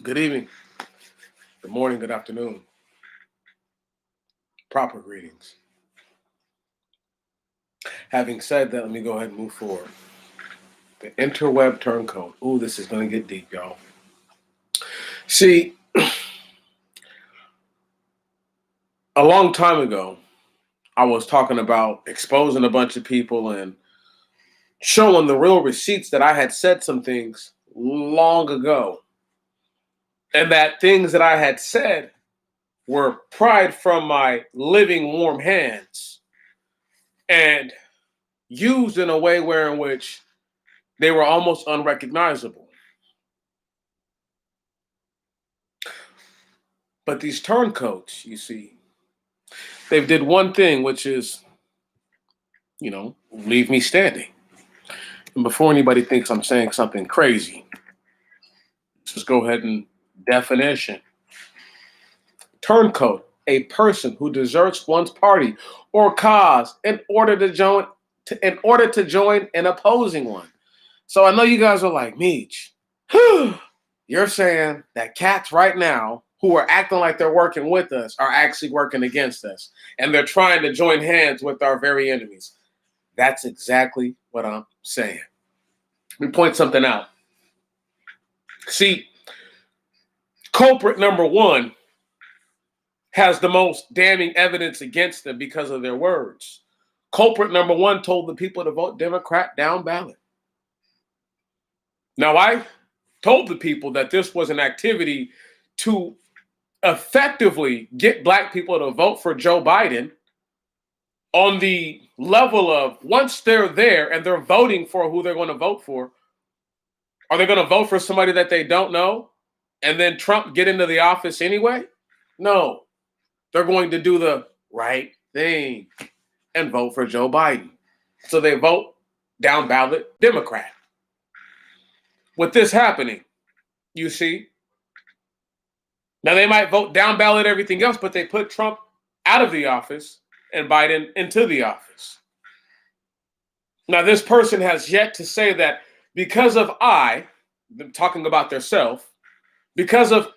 Good evening, good morning, good afternoon. Proper greetings. Having said that, let me go ahead and move forward. The Interweb Turncoat. Ooh, this is going to get deep, y'all. See, a long time ago, I was talking about exposing a bunch of people and showing the real receipts that I had said some things long ago. And that things that I had said were pried from my living warm hands and used in a way in which they were almost unrecognizable. But these turncoats, you see, they did one thing, which is, leave me standing. And before anybody thinks I'm saying something crazy, just go ahead and definition. Turncoat, a person who deserts one's party or cause in order to join an opposing one. So I know you guys are like, Meech, you're saying that cats right now who are acting like they're working with us are actually working against us. And they're trying to join hands with our very enemies. That's exactly what I'm saying. Let me point something out. See, culprit number one has the most damning evidence against them because of their words. Culprit number one told the people to vote Democrat down ballot. Now, I told the people that this was an activity to effectively get black people to vote for Joe Biden on the level of once they're there and they're voting for who they're going to vote for, are they going to vote for somebody that they don't know and then Trump get into the office anyway? No. They're going to do the right thing and vote for Joe Biden. So they vote down ballot Democrat. With this happening, you see, now they might vote down ballot everything else, but they put Trump out of the office and Biden into the office. Now, this person has yet to say that because of them talking about theirself, because of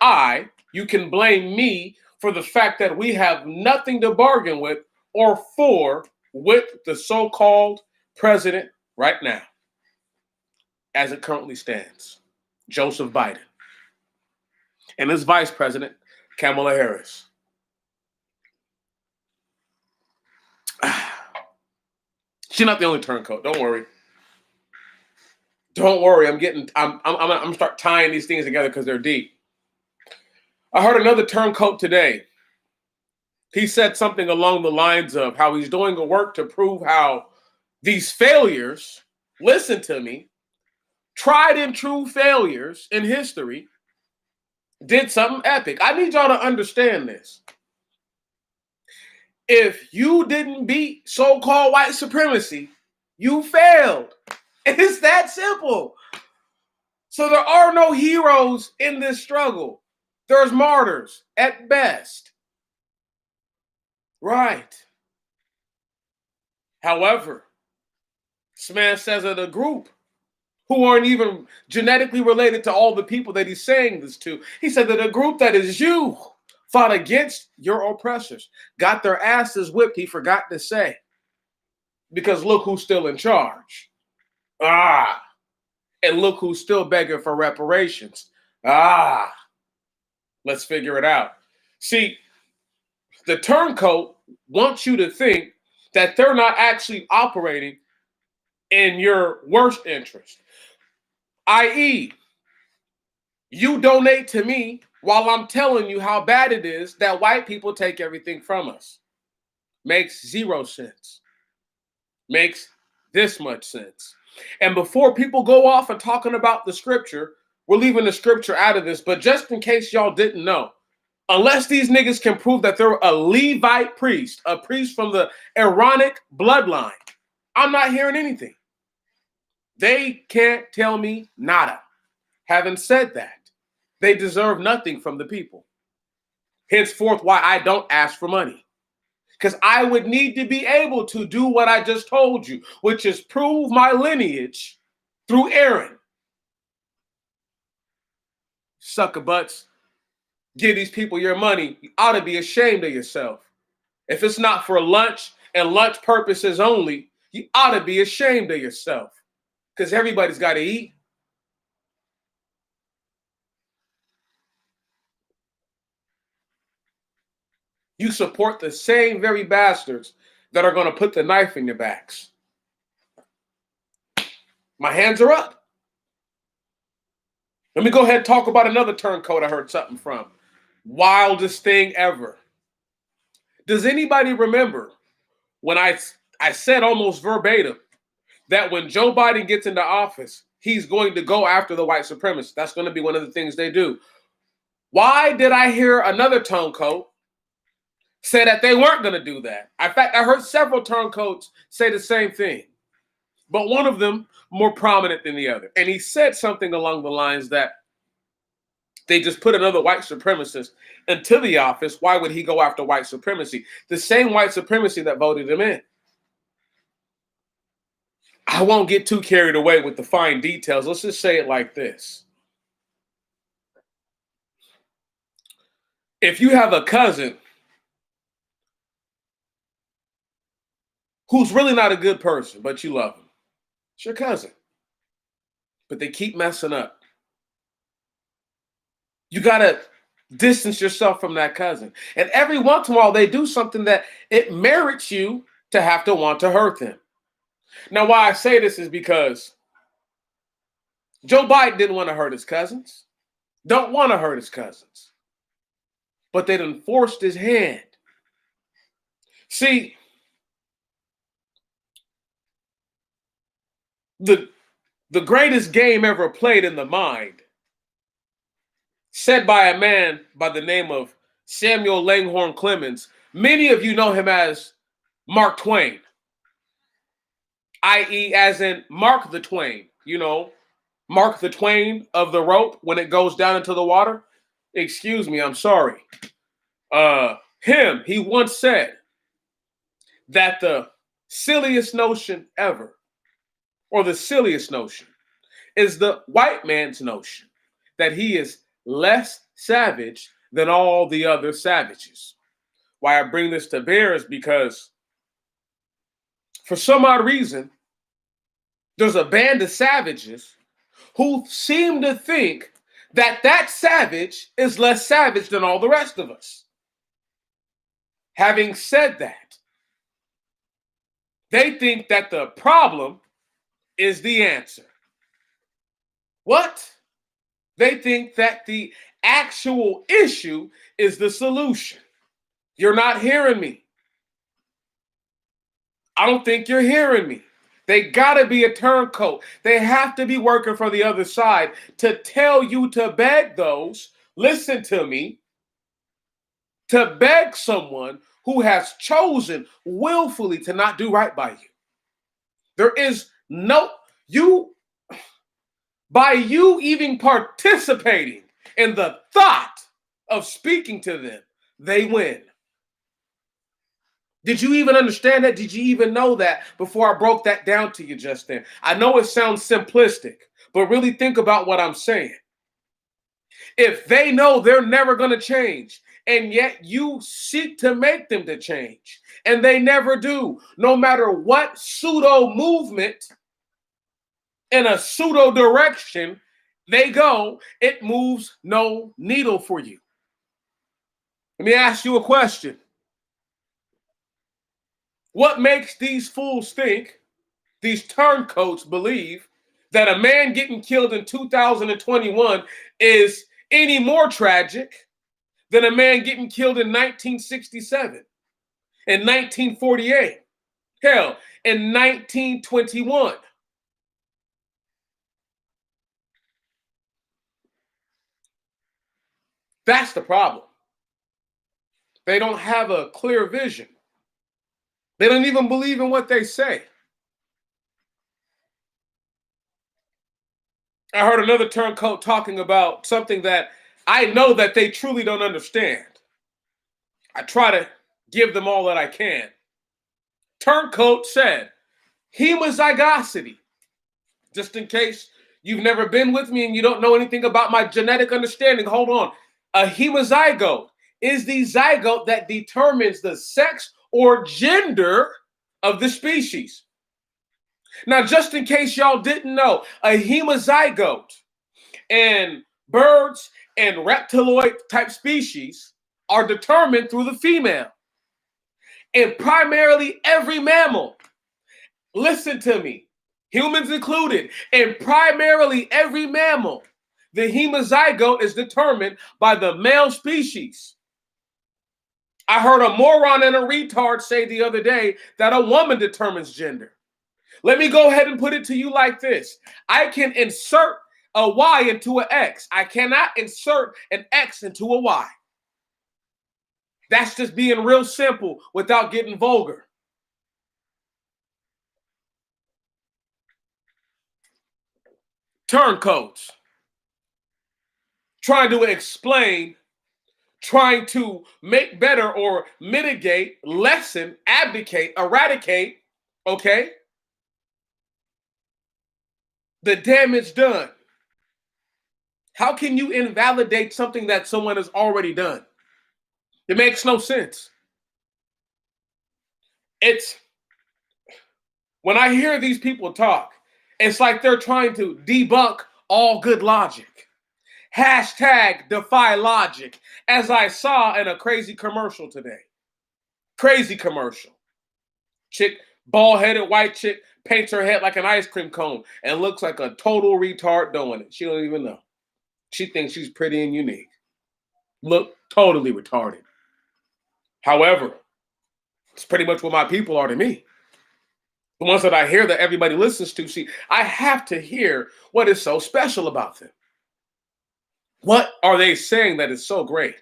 you can blame me for the fact that we have nothing to bargain with or for with the so-called president right now, as it currently stands, Joseph Biden, and his vice president, Kamala Harris. She's not the only turncoat. Don't worry. Don't worry. I'm gonna start tying these things together because they're deep. I heard another turncoat today. He said something along the lines of how he's doing a work to prove how these failures, listen to me, tried and true failures in history, did something epic. I need y'all to understand this. If you didn't beat so-called white supremacy, you failed. It's that simple. So there are no heroes in this struggle. There's martyrs at best. Right. However, this man says that a group who aren't even genetically related to all the people that he's saying this to, he said that a group that is you fought against your oppressors, got their asses whipped, he forgot to say. Because look who's still in charge. And look who's still begging for reparations. Let's figure it out. See, the turncoat wants you to think that they're not actually operating in your worst interest. I.e., you donate to me while I'm telling you how bad it is that white people take everything from us. Makes zero sense. Makes this much sense. And before people go off and talking about the scripture, we're leaving the scripture out of this, but just in case y'all didn't know, unless these niggas can prove that they're a Levite priest, a priest from the Aaronic bloodline, I'm not hearing anything. They can't tell me nada. Having said that, they deserve nothing from the people. Henceforth, why I don't ask for money. Because I would need to be able to do what I just told you, which is prove my lineage through Aaron. sucker butts, give these people your money, you ought to be ashamed of yourself. If it's not for lunch and lunch purposes only, you ought to be ashamed of yourself because everybody's got to eat. You support the same very bastards that are going to put the knife in your backs. My hands are up. Let me go ahead and talk about another turncoat I heard something from. Wildest thing ever. Does anybody remember when I said almost verbatim that when Joe Biden gets into office, he's going to go after the white supremacists? That's going to be one of the things they do. Why did I hear another turncoat say that they weren't going to do that? In fact, I heard several turncoats say the same thing, but one of them more prominent than the other. And he said something along the lines that they just put another white supremacist into the office. Why would he go after white supremacy? The same white supremacy that voted him in. I won't get too carried away with the fine details. Let's just say it like this. If you have a cousin who's really not a good person, but you love him, it's your cousin, but they keep messing up, you got to distance yourself from that cousin. And every once in a while, they do something that it merits you to have to want to hurt them. Now, why I say this is because Joe Biden didn't want to hurt his cousins, don't want to hurt his cousins, but they done forced his hand. See, the greatest game ever played in the mind, said by a man by the name of Samuel Langhorne Clemens. Many of you know him as Mark Twain, i.e. as in Mark the Twain, you know, Mark the Twain of the rope when it goes down into the water. Excuse me, I'm sorry. He once said that the silliest notion ever, or the silliest notion, is the white man's notion that he is less savage than all the other savages. Why I bring this to bear is because for some odd reason, there's a band of savages who seem to think that that savage is less savage than all the rest of us. Having said that, they think that the problem is the answer. What? They think that the actual issue is the solution. You're not hearing me. I don't think you're hearing me. They gotta be a turncoat. They have to be working for the other side to tell you to beg those, listen to me, to beg someone who has chosen willfully to not do right by you. There is no, by you even participating in the thought of speaking to them, they win. Did you even understand that? Did you even know that before I broke that down to you just then? I know it sounds simplistic, but really think about what I'm saying. If they know they're never going to change, and yet you seek to make them to change, and they never do, no matter what pseudo movement in a pseudo direction they go, it moves no needle for you. Let me ask you a question. What makes these fools think, these turncoats believe, that a man getting killed in 2021 is any more tragic than a man getting killed in 1967, in 1948, hell, in 1921? That's the problem. They don't have a clear vision. They don't even believe in what they say. I heard another turncoat talking about something that I know that they truly don't understand. I try to give them all that I can. Turncoat said, hemozygosity, just in case You've never been with me and you don't know anything about my genetic understanding. Hold on. A hemozygote is the zygote that determines the sex or gender of the species. Now, just in case y'all didn't know, a hemozygote and birds and reptiloid type species are determined through the female. And primarily every mammal, listen to me, humans included, and primarily every mammal, the hemozygote is determined by the male species. I heard a moron and a retard say the other day that a woman determines gender. Let me go ahead and put it to you like this. I can insert a Y into an X. I cannot insert an X into a Y. That's just being real simple without getting vulgar. Turncoats. Trying to explain, trying to make better or mitigate, lessen, abdicate, eradicate, okay, the damage done. How can you invalidate something that someone has already done? It makes no sense. It's when I hear these people talk, it's like they're trying to debunk all good logic. Hashtag defy logic, as I saw in a crazy commercial today. Crazy commercial. Chick, bald-headed white chick, paints her head like an ice cream cone and looks like a total retard doing it. She don't even know. She thinks she's pretty and unique. Look totally retarded. However, it's pretty much what my people are to me. The ones that I hear that everybody listens to, see, I have to hear what is so special about them. What are they saying that is so great?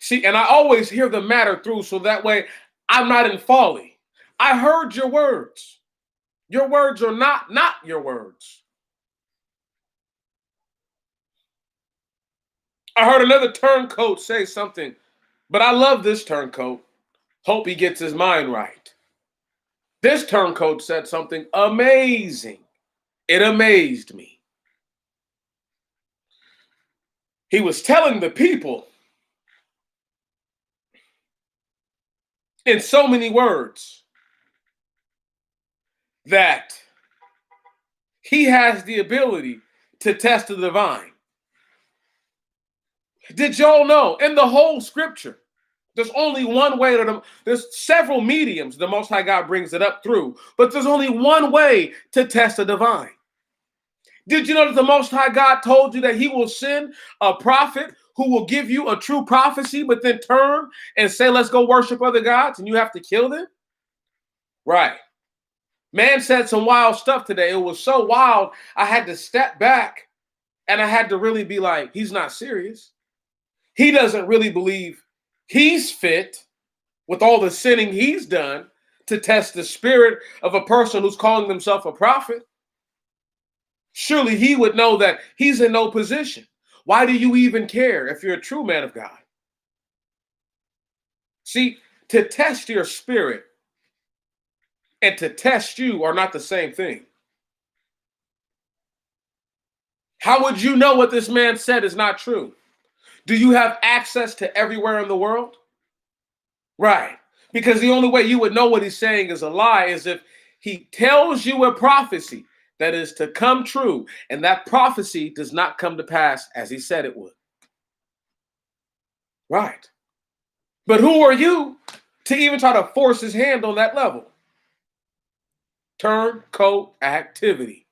See, and I always hear the matter through so that way I'm not in folly. I heard your words. Your words are not your words. I heard another turncoat say something, but I love this turncoat. Hope he gets his mind right. This turncoat said something amazing. It amazed me. He was telling the people in so many words that he has the ability to test the divine. Did y'all know in the whole scripture, there's only one way there's several mediums the Most High God brings it up through, but there's only one way to test the divine. Did you know that the Most High God told you that he will send a prophet who will give you a true prophecy, but then turn and say, let's go worship other gods, and you have to kill them? Right. Man said some wild stuff today. It was so wild, I had to step back and I had to really be like, he's not serious. He doesn't really believe he's fit with all the sinning he's done to test the spirit of a person who's calling himself a prophet. Surely he would know that he's in no position. Why do you even care if you're a true man of God? See, to test your spirit and to test you are not the same thing. How would you know what this man said is not true? Do you have access to everywhere in the world? Right. Because the only way you would know what he's saying is a lie is if he tells you a prophecy that is to come true, and that prophecy does not come to pass as he said it would. Right. But who are you to even try to force his hand on that level? Turncoat activity.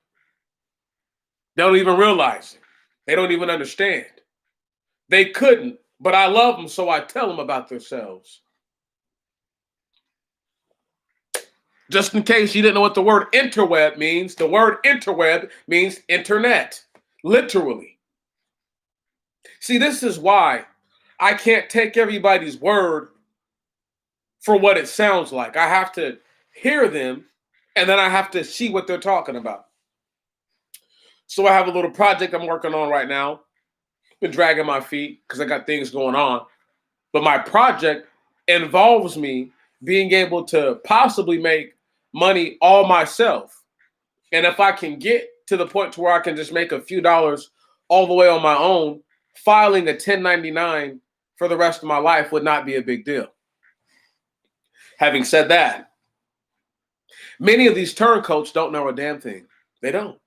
They don't even realize it. They don't even understand. They couldn't, but I love them, so I tell them about themselves. Just in case you didn't know what the word interweb means, the word interweb means internet, literally. See, this is why I can't take everybody's word for what it sounds like. I have to hear them, and then I have to see what they're talking about. So I have a little project I'm working on right now. Been dragging my feet because I got things going on. But my project involves me being able to possibly make money all myself. And if I can get to the point to where I can just make a few dollars all the way on my own, filing a 1099 for the rest of my life would not be a big deal. Having said that, many of these turncoats don't know a damn thing. They don't.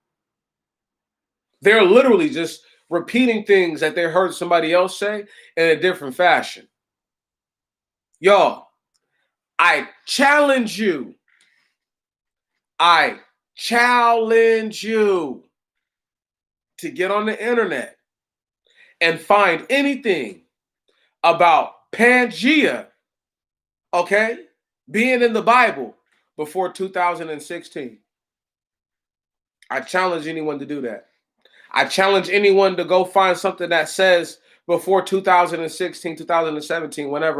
They're literally just repeating things that they heard somebody else say in a different fashion. Y'all, I challenge you. I challenge you to get on the internet and find anything about Pangea, okay, being in the Bible before 2016. I challenge anyone to do that. I challenge anyone to go find something that says before 2016, 2017, when I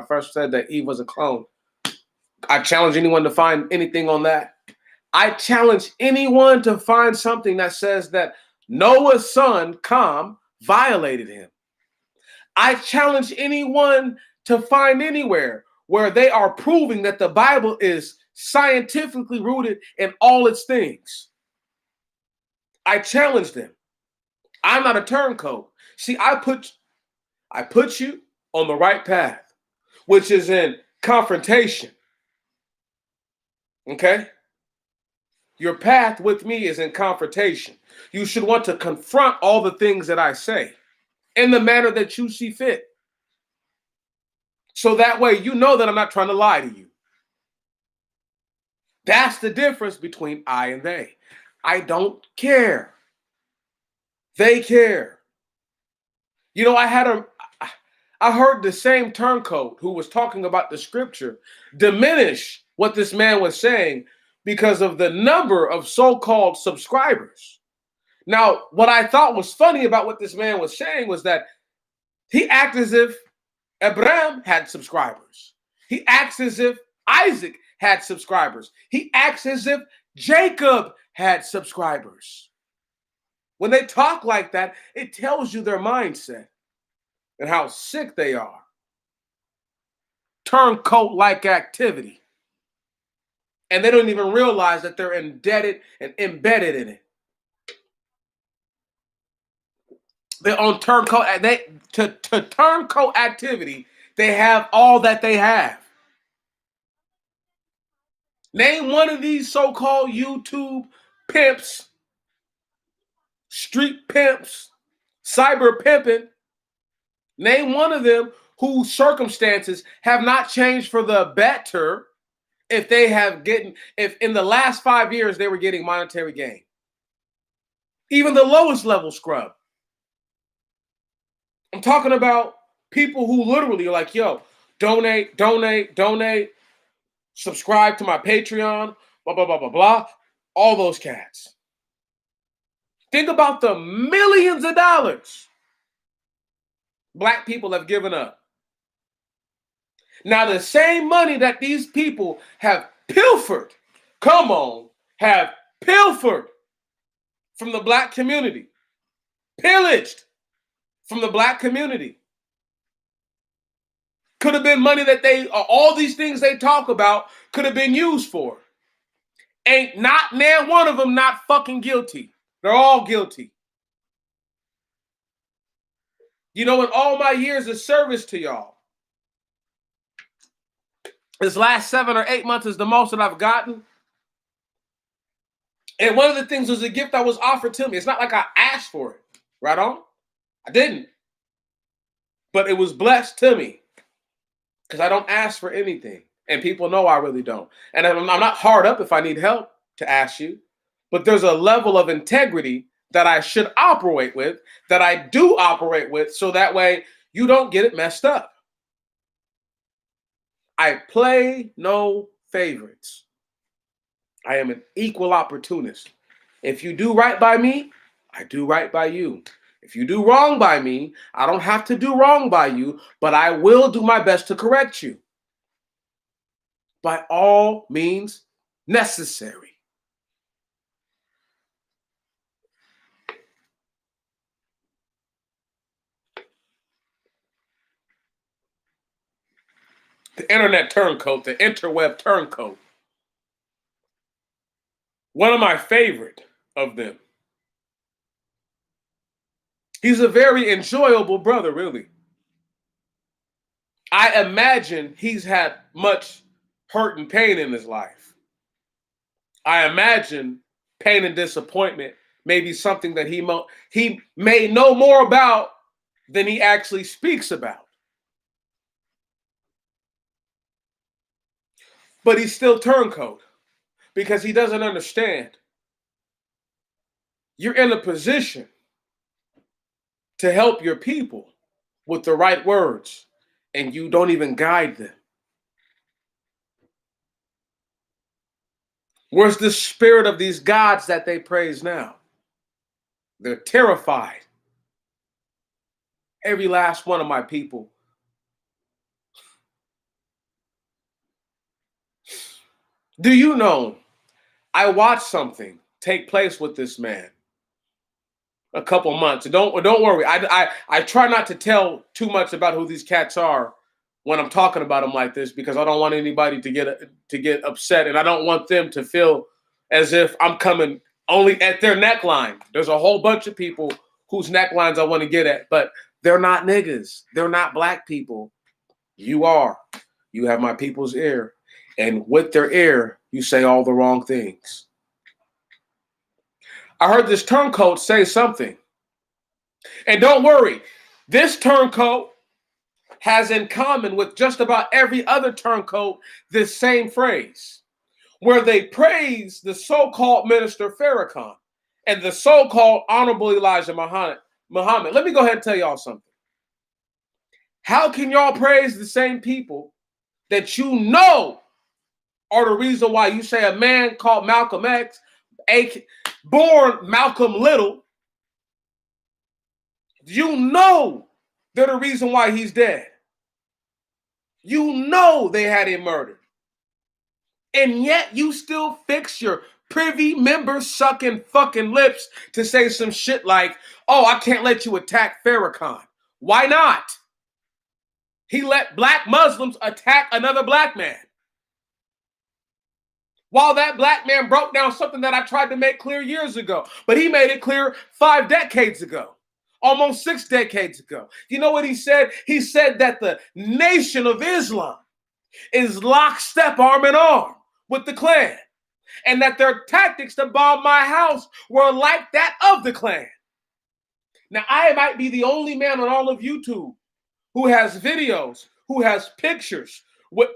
first said that Eve was a clone. I challenge anyone to find anything on that. I challenge anyone to find something that says that Noah's son, Ham, violated him. I challenge anyone to find anywhere where they are proving that the Bible is scientifically rooted in all its things. I challenge them. I'm not a turncoat. See, I put you on the right path, which is in confrontation. Okay? Your path with me is in confrontation. You should want to confront all the things that I say in the manner that you see fit. So that way you know that I'm not trying to lie to you. That's the difference between I and they. I don't care. They care. You know, I heard the same turncoat who was talking about the scripture diminish what this man was saying because of the number of so-called subscribers. Now, what I thought was funny about what this man was saying was that he acted as if Abraham had subscribers. He acts as if Isaac had subscribers. He acts as if Jacob had subscribers. When they talk like that, it tells you their mindset and how sick they are. Turncoat-like activity. And they don't even realize that they're indebted and embedded in it. They're on turncoat. To turncoat activity, they have all that they have. Name one of these so-called YouTube pimps, street pimps, cyber pimping. Name one of them whose circumstances have not changed for the better if in the last 5 years they were getting monetary gain. Even the lowest level scrub. I'm talking about people who literally are like, yo, donate, subscribe to my Patreon, blah, blah, blah, blah, blah. All those cats. Think about the millions of dollars Black people have given up. Now, the same money that these people have pilfered, have pilfered from the Black community, pillaged from the Black community. Could have been money that all these things they talk about could have been used for. Ain't not now one of them not fucking guilty. They're all guilty. You know, in all my years of service to y'all, this last 7 or 8 months is the most that I've gotten. And one of the things was a gift that was offered to me. It's not like I asked for it. Right on? I didn't. But it was blessed to me. Because I don't ask for anything. And people know I really don't. And I'm not hard up if I need help to ask you. But there's a level of integrity that I should operate with, that I do operate with, so that way you don't get it messed up. I play no favorites. I am an equal opportunist. If you do right by me, I do right by you. If you do wrong by me, I don't have to do wrong by you, but I will do my best to correct you. By all means necessary. The internet turncoat, the interweb turncoat. One of my favorite of them. He's a very enjoyable brother, really. I imagine he's had much hurt and pain in his life. I imagine pain and disappointment may be something that he may know more about than he actually speaks about. But he's still turncoat because he doesn't understand. You're in a position to help your people with the right words, and you don't even guide them. Where's the spirit of these gods that they praise now? They're terrified. Every last one of my people. Do you know, I watched something take place with this man a couple months. Don't worry. I try not to tell too much about who these cats are when I'm talking about them like this, because I don't want anybody to get upset, and I don't want them to feel as if I'm coming only at their neckline. There's a whole bunch of people whose necklines I want to get at, but they're not niggas. They're not black people. You are. You have my people's ear, and with their ear, you say all the wrong things. I heard this turncoat say something. And don't worry, this turncoat has in common with just about every other turncoat this same phrase, where they praise the so-called Minister Farrakhan and the so-called Honorable Elijah Muhammad. Let me go ahead and tell y'all something. How can y'all praise the same people that you know are the reason why you say a man called Malcolm X, born Malcolm Little, you know they're the reason why he's dead. You know they had him murdered. And yet you still fix your privy member sucking fucking lips to say some shit like, oh, I can't let you attack Farrakhan. Why not? He let black Muslims attack another black man. While that black man broke down something that I tried to make clear years ago, but he made it clear 5 decades ago, almost 6 decades ago. You know what he said? He said that the Nation of Islam is lockstep, arm in arm with the Klan, and that their tactics to bomb my house were like that of the Klan. Now, I might be the only man on all of YouTube who has videos, who has pictures,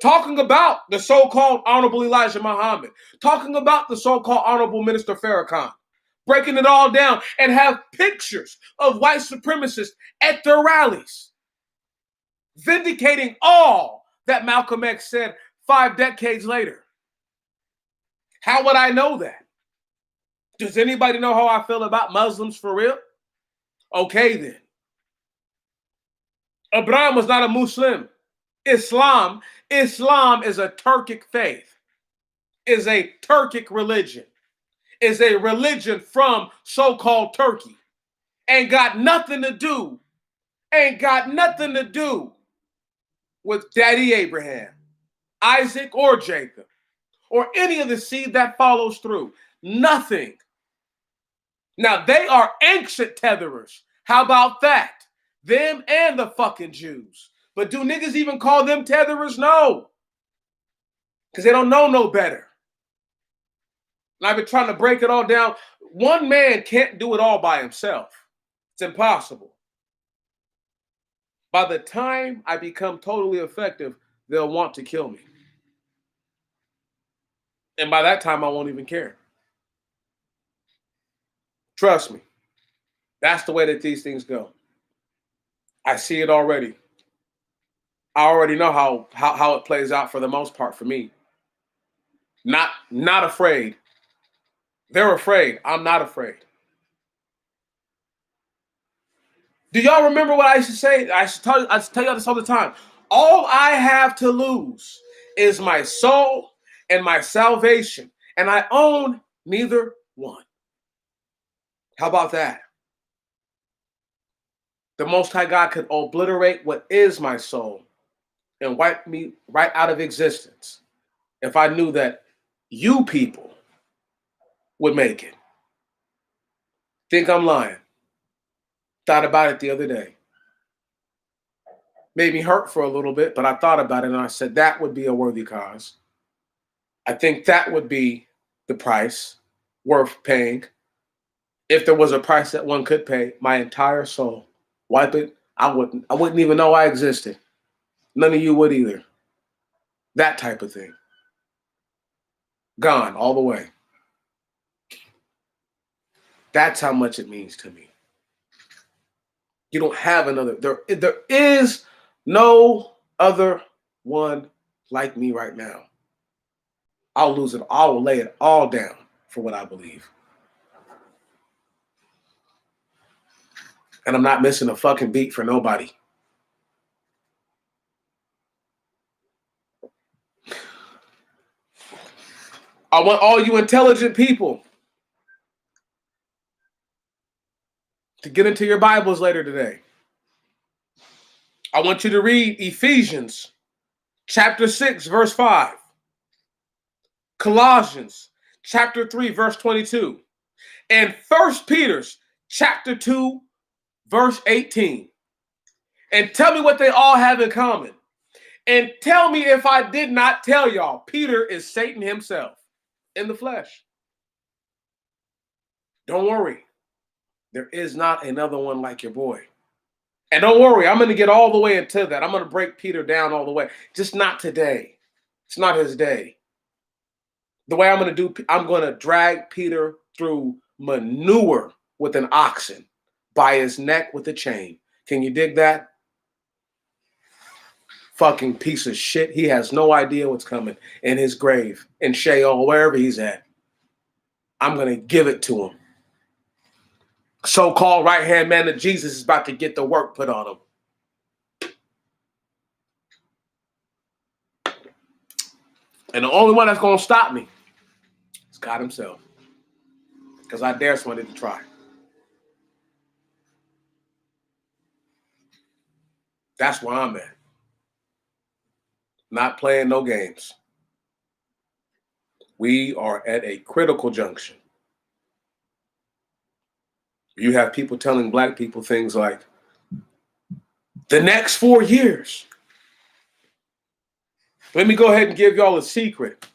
talking about the so-called Honorable Elijah Muhammad, talking about the so-called Honorable Minister Farrakhan, breaking it all down, and have pictures of white supremacists at their rallies, vindicating all that Malcolm X said 5 decades later. How would I know that? Does anybody know how I feel about Muslims for real? Okay, then. Abraham was not a Muslim. Islam is a Turkic faith, is a Turkic religion, is a religion from so-called Turkey. Ain't got nothing to do with Daddy Abraham, Isaac, or Jacob, or any of the seed that follows through. Nothing. Now, they are ancient tetherers. How about that? Them and the fucking Jews. But do niggas even call them tetherers? No. Because they don't know no better. And I've been trying to break it all down. One man can't do it all by himself. It's impossible. By the time I become totally effective, they'll want to kill me. And by that time, I won't even care. Trust me. That's the way that these things go. I see it already. I already know how it plays out for the most part for me. Not afraid. They're afraid. I'm not afraid. Do y'all remember what I used to say? I used to tell y'all this all the time. All I have to lose is my soul and my salvation, and I own neither one. How about that? The Most High God could obliterate what is my soul and wipe me right out of existence if I knew that you people would make it. Think I'm lying. Thought about it the other day. Made me hurt for a little bit, but I thought about it and I said that would be a worthy cause. I think that would be the price worth paying. If there was a price that one could pay, my entire soul. Wipe it. I wouldn't even know I existed. None of you would either. That type of thing. Gone all the way. That's how much it means to me. You don't have another. There is no other one like me right now. I'll lose it. I will lay it all down for what I believe. And I'm not missing a fucking beat for nobody. I want all you intelligent people to get into your Bibles later today. I want you to read Ephesians chapter 6, verse 5. Colossians chapter 3, verse 22. And 1 Peter chapter 2, verse 18. And tell me what they all have in common. And tell me if I did not tell y'all, Peter is Satan himself in the flesh. Don't worry. There is not another one like your boy. And don't worry, I'm going to get all the way into that. I'm going to break Peter down all the way. Just not today. It's not his day. The way I'm going to drag Peter through manure with an oxen by his neck with a chain. Can you dig that? Fucking piece of shit. He has no idea what's coming in his grave, in Sheol, wherever he's at. I'm going to give it to him. So-called right-hand man of Jesus is about to get the work put on him. And the only one that's going to stop me is God himself. Because I dare somebody to try. That's where I'm at. Not playing no games. We are at a critical junction. You have people telling black people things like, the next 4 years. Let me go ahead and give y'all a secret.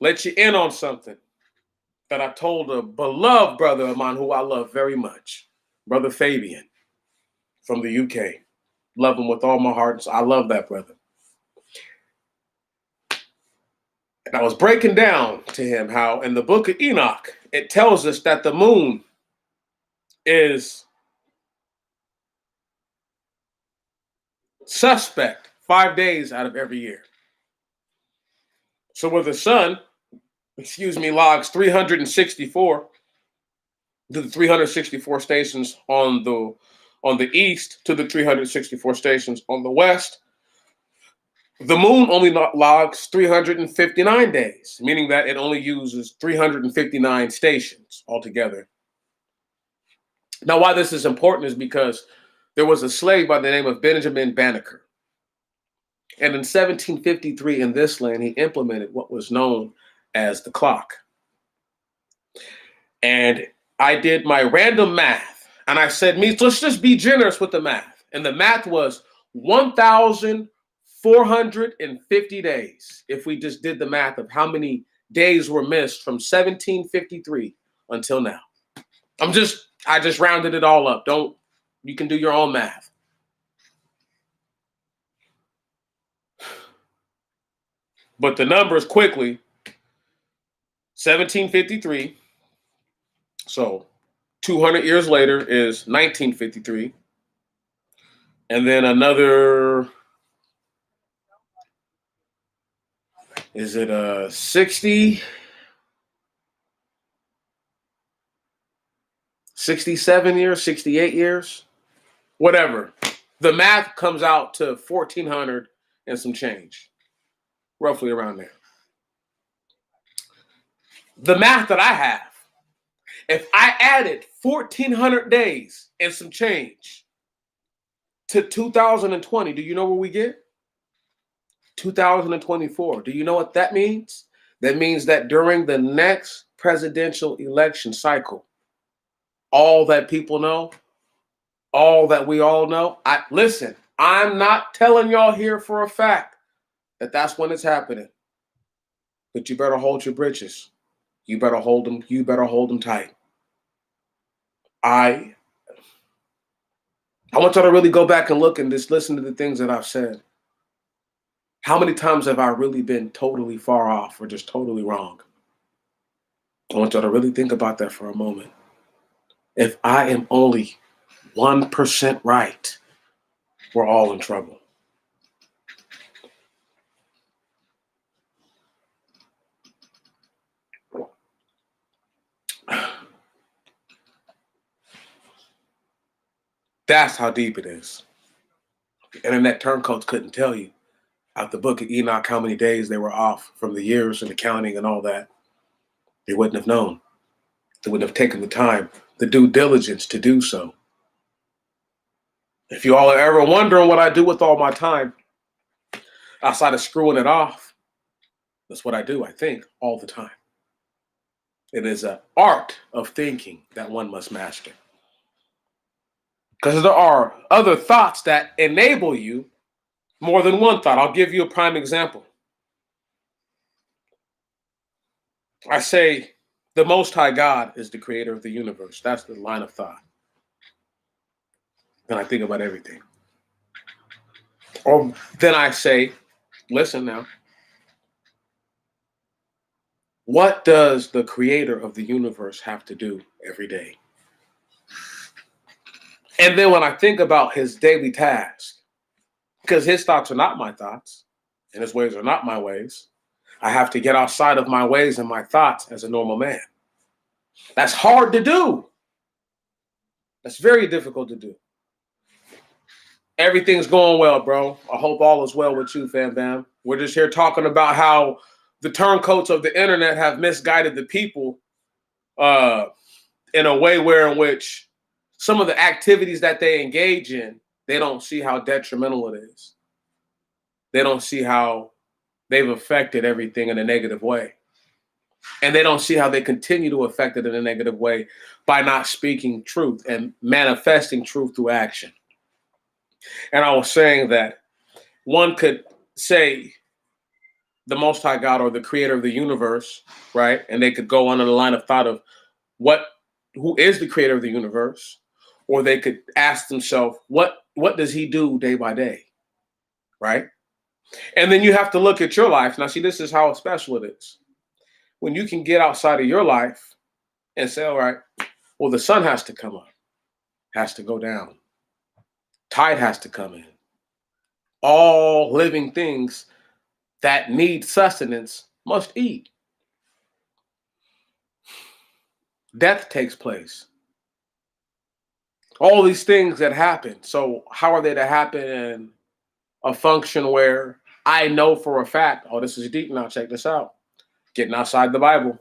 Let you in on something that I told a beloved brother of mine who I love very much, Brother Fabian from the UK. Love him with all my heart. I love that brother. And I was breaking down to him how in the book of Enoch, it tells us that the moon is suspect 5 days out of every year. So where the sun, logs 364 to the 364 stations on the east to the 364 stations on the west, the moon only logs 359 days, meaning that it only uses 359 stations altogether. Now, why this is important is because there was a slave by the name of Benjamin Banneker. And in 1753 in this land, he implemented what was known as the clock. And I did my random math. And I said, let's just be generous with the math. And the math was 1,450 days. If we just did the math of how many days were missed from 1753 until now. I just rounded it all up. You can do your own math. But the numbers quickly, 1753. So 200 years later is 1953. And then another, 60? 67 years, 68 years, whatever. The math comes out to 1,400 and some change, roughly around there. The math that I have, if I added 1,400 days and some change to 2020, do you know where we get? 2024. Do you know what that means? That means that during the next presidential election cycle, all that people know, all that we all know. Listen, I'm not telling y'all here for a fact that that's when it's happening. But you better hold your britches. You better hold them. You better hold them tight. I want y'all to really go back and look and just listen to the things that I've said. How many times have I really been totally far off or just totally wrong? I want y'all to really think about that for a moment. If I am only 1% right, we're all in trouble. That's how deep it is. The Internet Turncoats couldn't tell you out the book of Enoch how many days they were off from the years and the counting and all that. They wouldn't have known. They wouldn't have taken the time, the due diligence to do so. If you all are ever wondering what I do with all my time, outside of screwing it off, that's what I do, I think, all the time. It is an art of thinking that one must master. Because there are other thoughts that enable you more than one thought. I'll give you a prime example. I say the Most High God is the creator of the universe. That's the line of thought. Then I think about everything. Or then I say, listen now, what does the creator of the universe have to do every day? And then when I think about his daily task, because his thoughts are not my thoughts and his ways are not my ways, I have to get outside of my ways and my thoughts as a normal man. That's hard to do. That's very difficult to do. Everything's going well, bro. I hope all is well with you, fam bam. We're just here talking about how the turncoats of the internet have misguided the people in a way in which some of the activities that they engage in, they don't see how detrimental it is. They don't see how they've affected everything in a negative way. And they don't see how they continue to affect it in a negative way by not speaking truth and manifesting truth through action. And I was saying that one could say the Most High God or the creator of the universe, right? And they could go on in the line of thought of who is the creator of the universe? Or they could ask themselves, what does he do day by day, right? And then you have to look at your life. Now, see, this is how special it is. When you can get outside of your life and say, all right, well, the sun has to come up, has to go down. Tide has to come in. All living things that need sustenance must eat. Death takes place. All these things that happen. So how are they to happen in a function where I know for a fact, oh, this is deep now, check this out. Getting outside the Bible.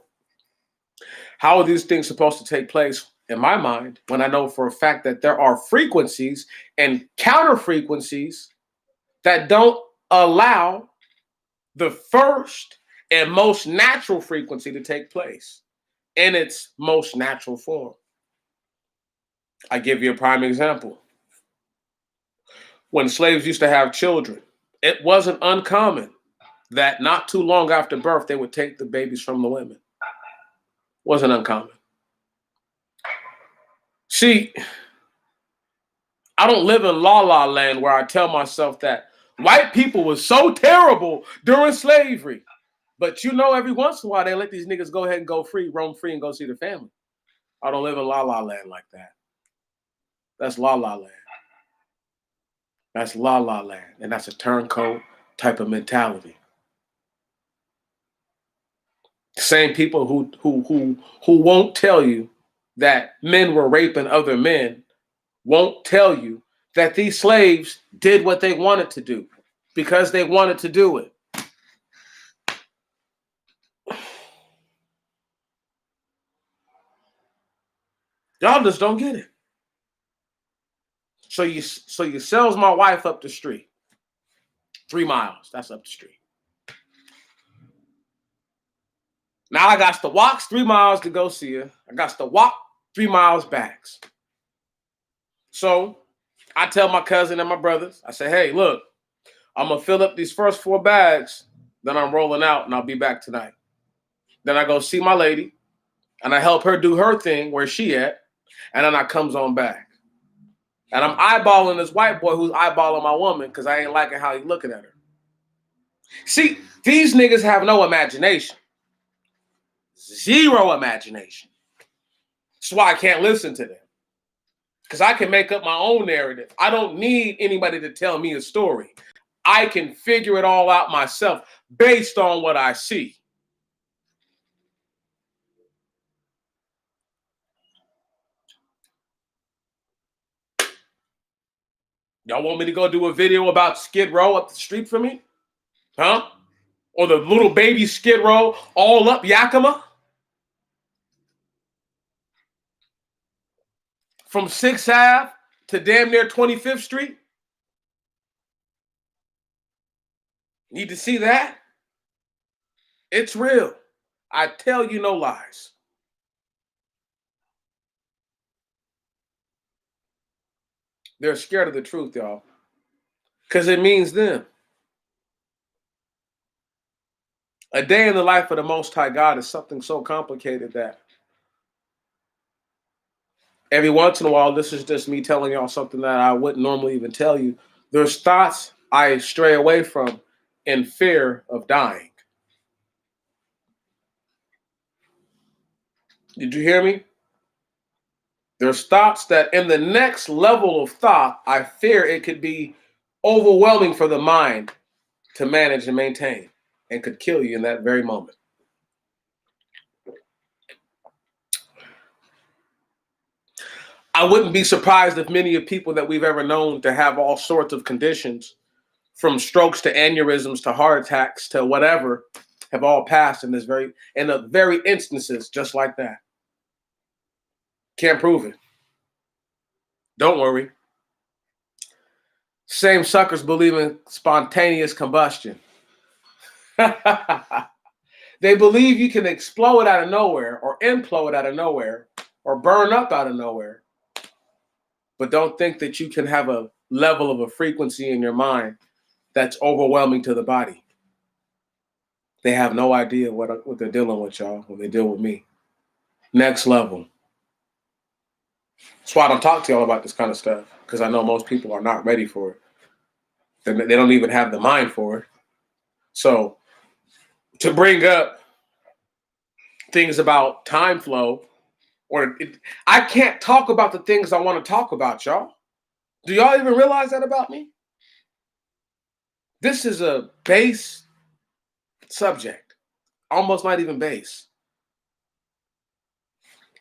How are these things supposed to take place in my mind when I know for a fact that there are frequencies and counter frequencies that don't allow the first and most natural frequency to take place in its most natural form? I give you a prime example. When slaves used to have children, it wasn't uncommon that not too long after birth, they would take the babies from the women. Wasn't uncommon. See, I don't live in la la land where I tell myself that white people was so terrible during slavery. But you know, every once in a while, they let these niggas go ahead and go free, roam free, and go see their family. I don't live in la la land like that. That's la la land. That's la la land. And that's a turncoat type of mentality. Same people who won't tell you that men were raping other men won't tell you that these slaves did what they wanted to do because they wanted to do it. Y'all just don't get it. So you sells my wife up the street. 3 miles, that's up the street. Now I got to walk 3 miles to go see her. I got to walk 3 miles back. So I tell my cousin and my brothers, I say, hey, look, I'm going to fill up these first 4 bags, then I'm rolling out and I'll be back tonight. Then I go see my lady and I help her do her thing where she at, and then I comes on back. And I'm eyeballing this white boy who's eyeballing my woman because I ain't liking how he looking at her. See, these niggas have no imagination. Zero imagination. That's why I can't listen to them. Because I can make up my own narrative. I don't need anybody to tell me a story. I can figure it all out myself based on what I see. Y'all want me to go do a video about Skid Row up the street from me? Huh? Or the little baby Skid Row all up Yakima? From 6th Ave to damn near 25th Street? Need to see that? It's real. I tell you no lies. They're scared of the truth, y'all. Because it means them. A day in the life of the Most High God is something so complicated that every once in a while, this is just me telling y'all something that I wouldn't normally even tell you. There's thoughts I stray away from in fear of dying. Did you hear me? There's thoughts that in the next level of thought, I fear it could be overwhelming for the mind to manage and maintain and could kill you in that very moment. I wouldn't be surprised if many of people that we've ever known to have all sorts of conditions, from strokes to aneurysms to heart attacks to whatever, have all passed in the very instances just like that. Can't prove it. Don't worry. Same suckers believe in spontaneous combustion. They believe you can explode out of nowhere or implode out of nowhere or burn up out of nowhere, but don't think that you can have a level of a frequency in your mind that's overwhelming to the body. They have no idea what they're dealing with, y'all, when they deal with me. Next level. That's why I don't talk to y'all about this kind of stuff, because I know most people are not ready for it. They don't even have the mind for it. So to bring up things about time flow, I can't talk about the things I want to talk about, y'all. Do y'all even realize that about me? This is a base subject, almost not even base.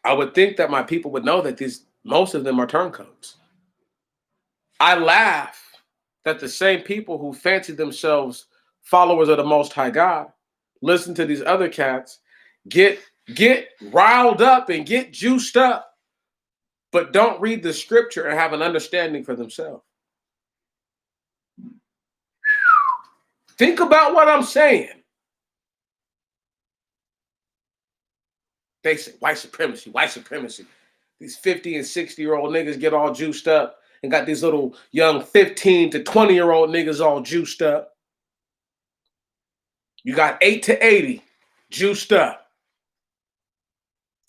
I would think that my people would know that most of them are turncoats. I laugh that the same people who fancy themselves followers of the Most High God listen to these other cats, get riled up and get juiced up, but don't read the scripture and have an understanding for themselves. Think about what I'm saying. They say white supremacy, white supremacy. These 50 and 60-year-old niggas get all juiced up and got these little young 15 to 20-year-old niggas all juiced up. You got 8 to 80 juiced up.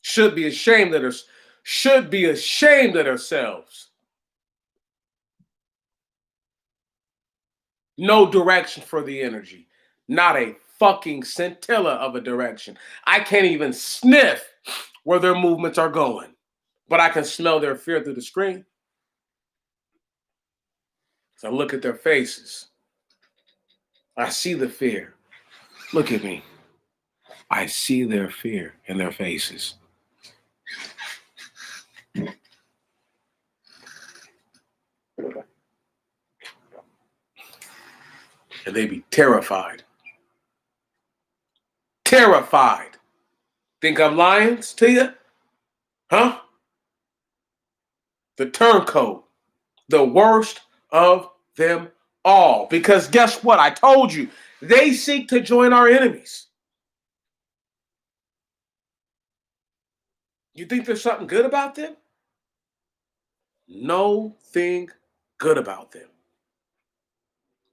Should be ashamed of ourselves. No direction for the energy. Not a fucking scintilla of a direction. I can't even sniff where their movements are going, but I can smell their fear through the screen. So I look at their faces. I see the fear. Look at me. I see their fear in their faces. And they be terrified. Terrified. Think I'm lying to you? Huh? The turncoat. The worst of them all. Because guess what? I told you. They seek to join our enemies. You think there's something good about them? No thing good about them.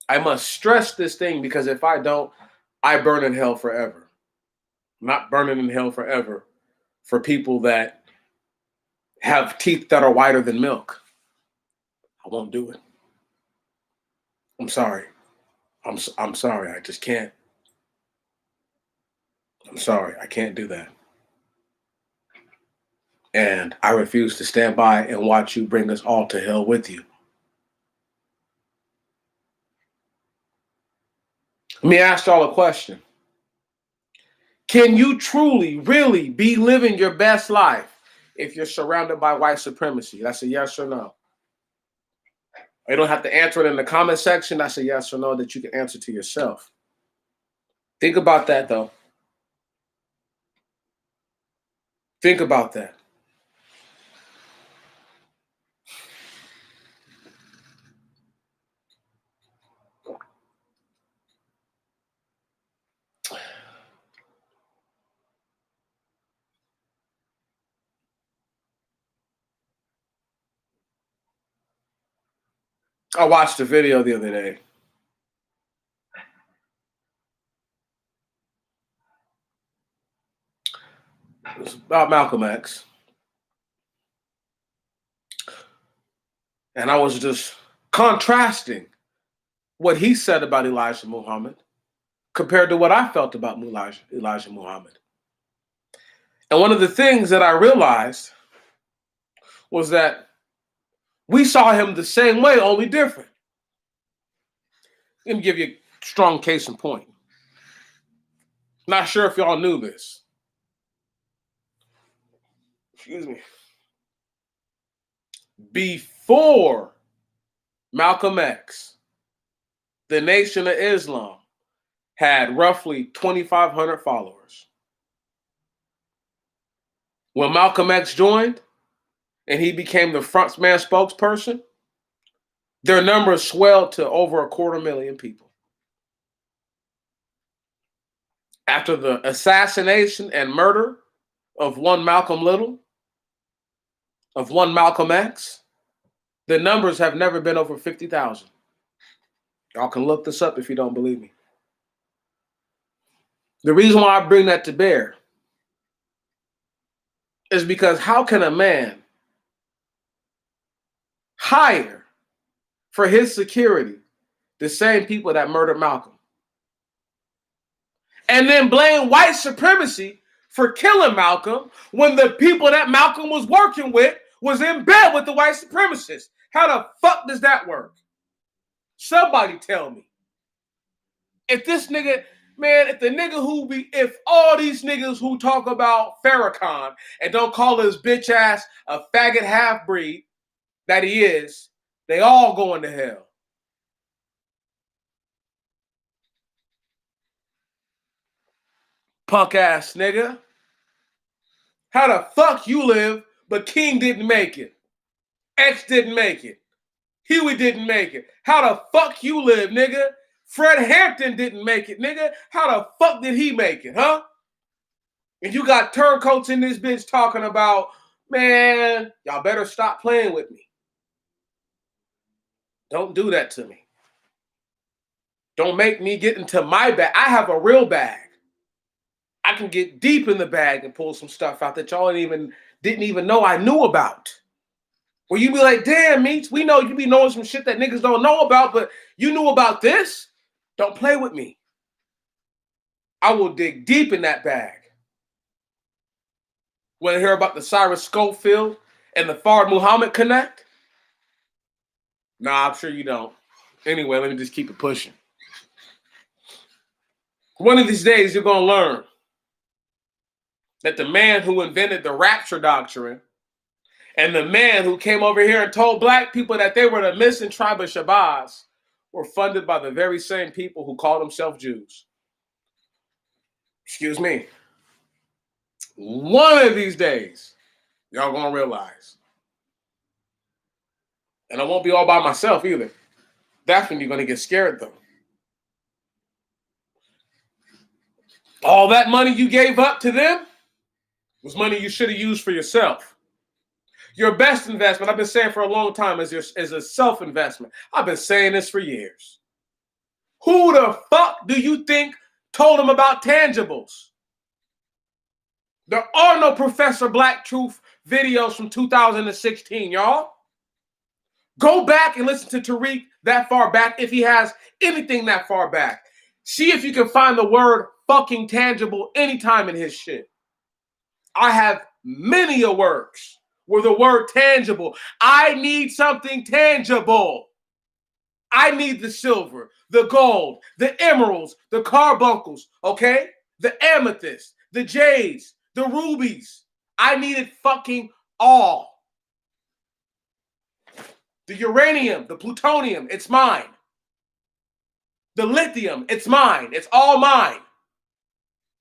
I must stress this thing because if I don't, I burn in hell forever. I'm not burning in hell forever for people that have teeth that are whiter than milk. I won't do it. I'm sorry. I'm sorry. I just can't. I'm sorry. I can't do that. And I refuse to stand by and watch you bring us all to hell with you. Let me ask y'all a question. Can you truly, really be living your best life if you're surrounded by white supremacy? That's a yes or no. You don't have to answer it in the comment section. That's a yes or no that you can answer to yourself. Think about that, though. Think about that. I watched a video the other day. It was about Malcolm X. And I was just contrasting what he said about Elijah Muhammad compared to what I felt about Elijah Muhammad. And one of the things that I realized was that we saw him the same way, only different. Let me give you a strong case in point. Not sure if y'all knew this. Excuse me. Before Malcolm X, the Nation of Islam had roughly 2,500 followers. When Malcolm X joined and he became the frontman spokesperson, their numbers swelled to over 250,000 people. After the assassination and murder of one Malcolm Little, of one Malcolm X, the numbers have never been over 50,000. Y'all can look this up if you don't believe me. The reason why I bring that to bear is because how can a man hire for his security the same people that murdered Malcolm and then blame white supremacy for killing Malcolm when the people that Malcolm was working with was in bed with the white supremacists? How the fuck does that work? Somebody tell me. If this nigga, man, if all these niggas who talk about Farrakhan and don't call his bitch ass a faggot half-breed that he is, they all going to hell. Punk ass nigga. How the fuck you live, but King didn't make it? X didn't make it. Huey didn't make it. How the fuck you live, nigga? Fred Hampton didn't make it, nigga. How the fuck did he make it, huh? And you got turncoats in this bitch talking about, man, y'all better stop playing with me. Don't do that to me. Don't make me get into my bag. I have a real bag. I can get deep in the bag and pull some stuff out that y'all didn't even know I knew about. Where you be like, damn, Meats, we know you be knowing some shit that niggas don't know about, but you knew about this? Don't play with me. I will dig deep in that bag. Want to hear about the Cyrus Schofield and the Fard Muhammad connect? Nah, I'm sure you don't. Anyway, let me just keep it pushing. One of these days, you're going to learn that the man who invented the rapture doctrine and the man who came over here and told black people that they were the missing tribe of Shabazz were funded by the very same people who call themselves Jews. Excuse me. One of these days, y'all gonna realize. And I won't be all by myself either. That's when you're gonna get scared though. All that money you gave up to them, It was money you should have used for yourself. Your best investment, I've been saying for a long time, is a self-investment. I've been saying this for years. Who the fuck do you think told him about tangibles? There are no Professor Black Truth videos from 2016, y'all. Go back and listen to Tariq that far back if he has anything that far back. See if you can find the word fucking tangible anytime in his shit. I have many a works where the word tangible. I need something tangible. I need the silver, the gold, the emeralds, the carbuncles, okay? The amethyst, the jades, the rubies. I need it fucking all. The uranium, the plutonium, it's mine. The lithium, it's mine. It's all mine.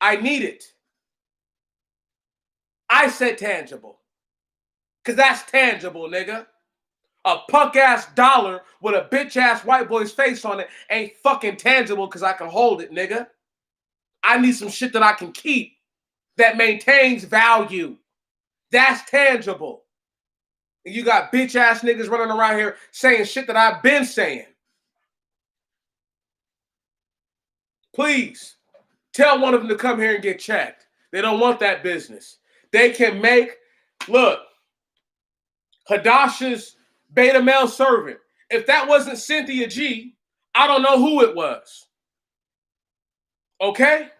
I need it. I said tangible. Because that's tangible, nigga. A punk-ass dollar with a bitch-ass white boy's face on it ain't fucking tangible because I can hold it, nigga. I need some shit that I can keep that maintains value. That's tangible. And you got bitch-ass niggas running around here saying shit that I've been saying. Please, tell one of them to come here and get checked. They don't want that business. They can make, look, Hadasha's beta male servant. If that wasn't Cynthia G, I don't know who it was. Okay?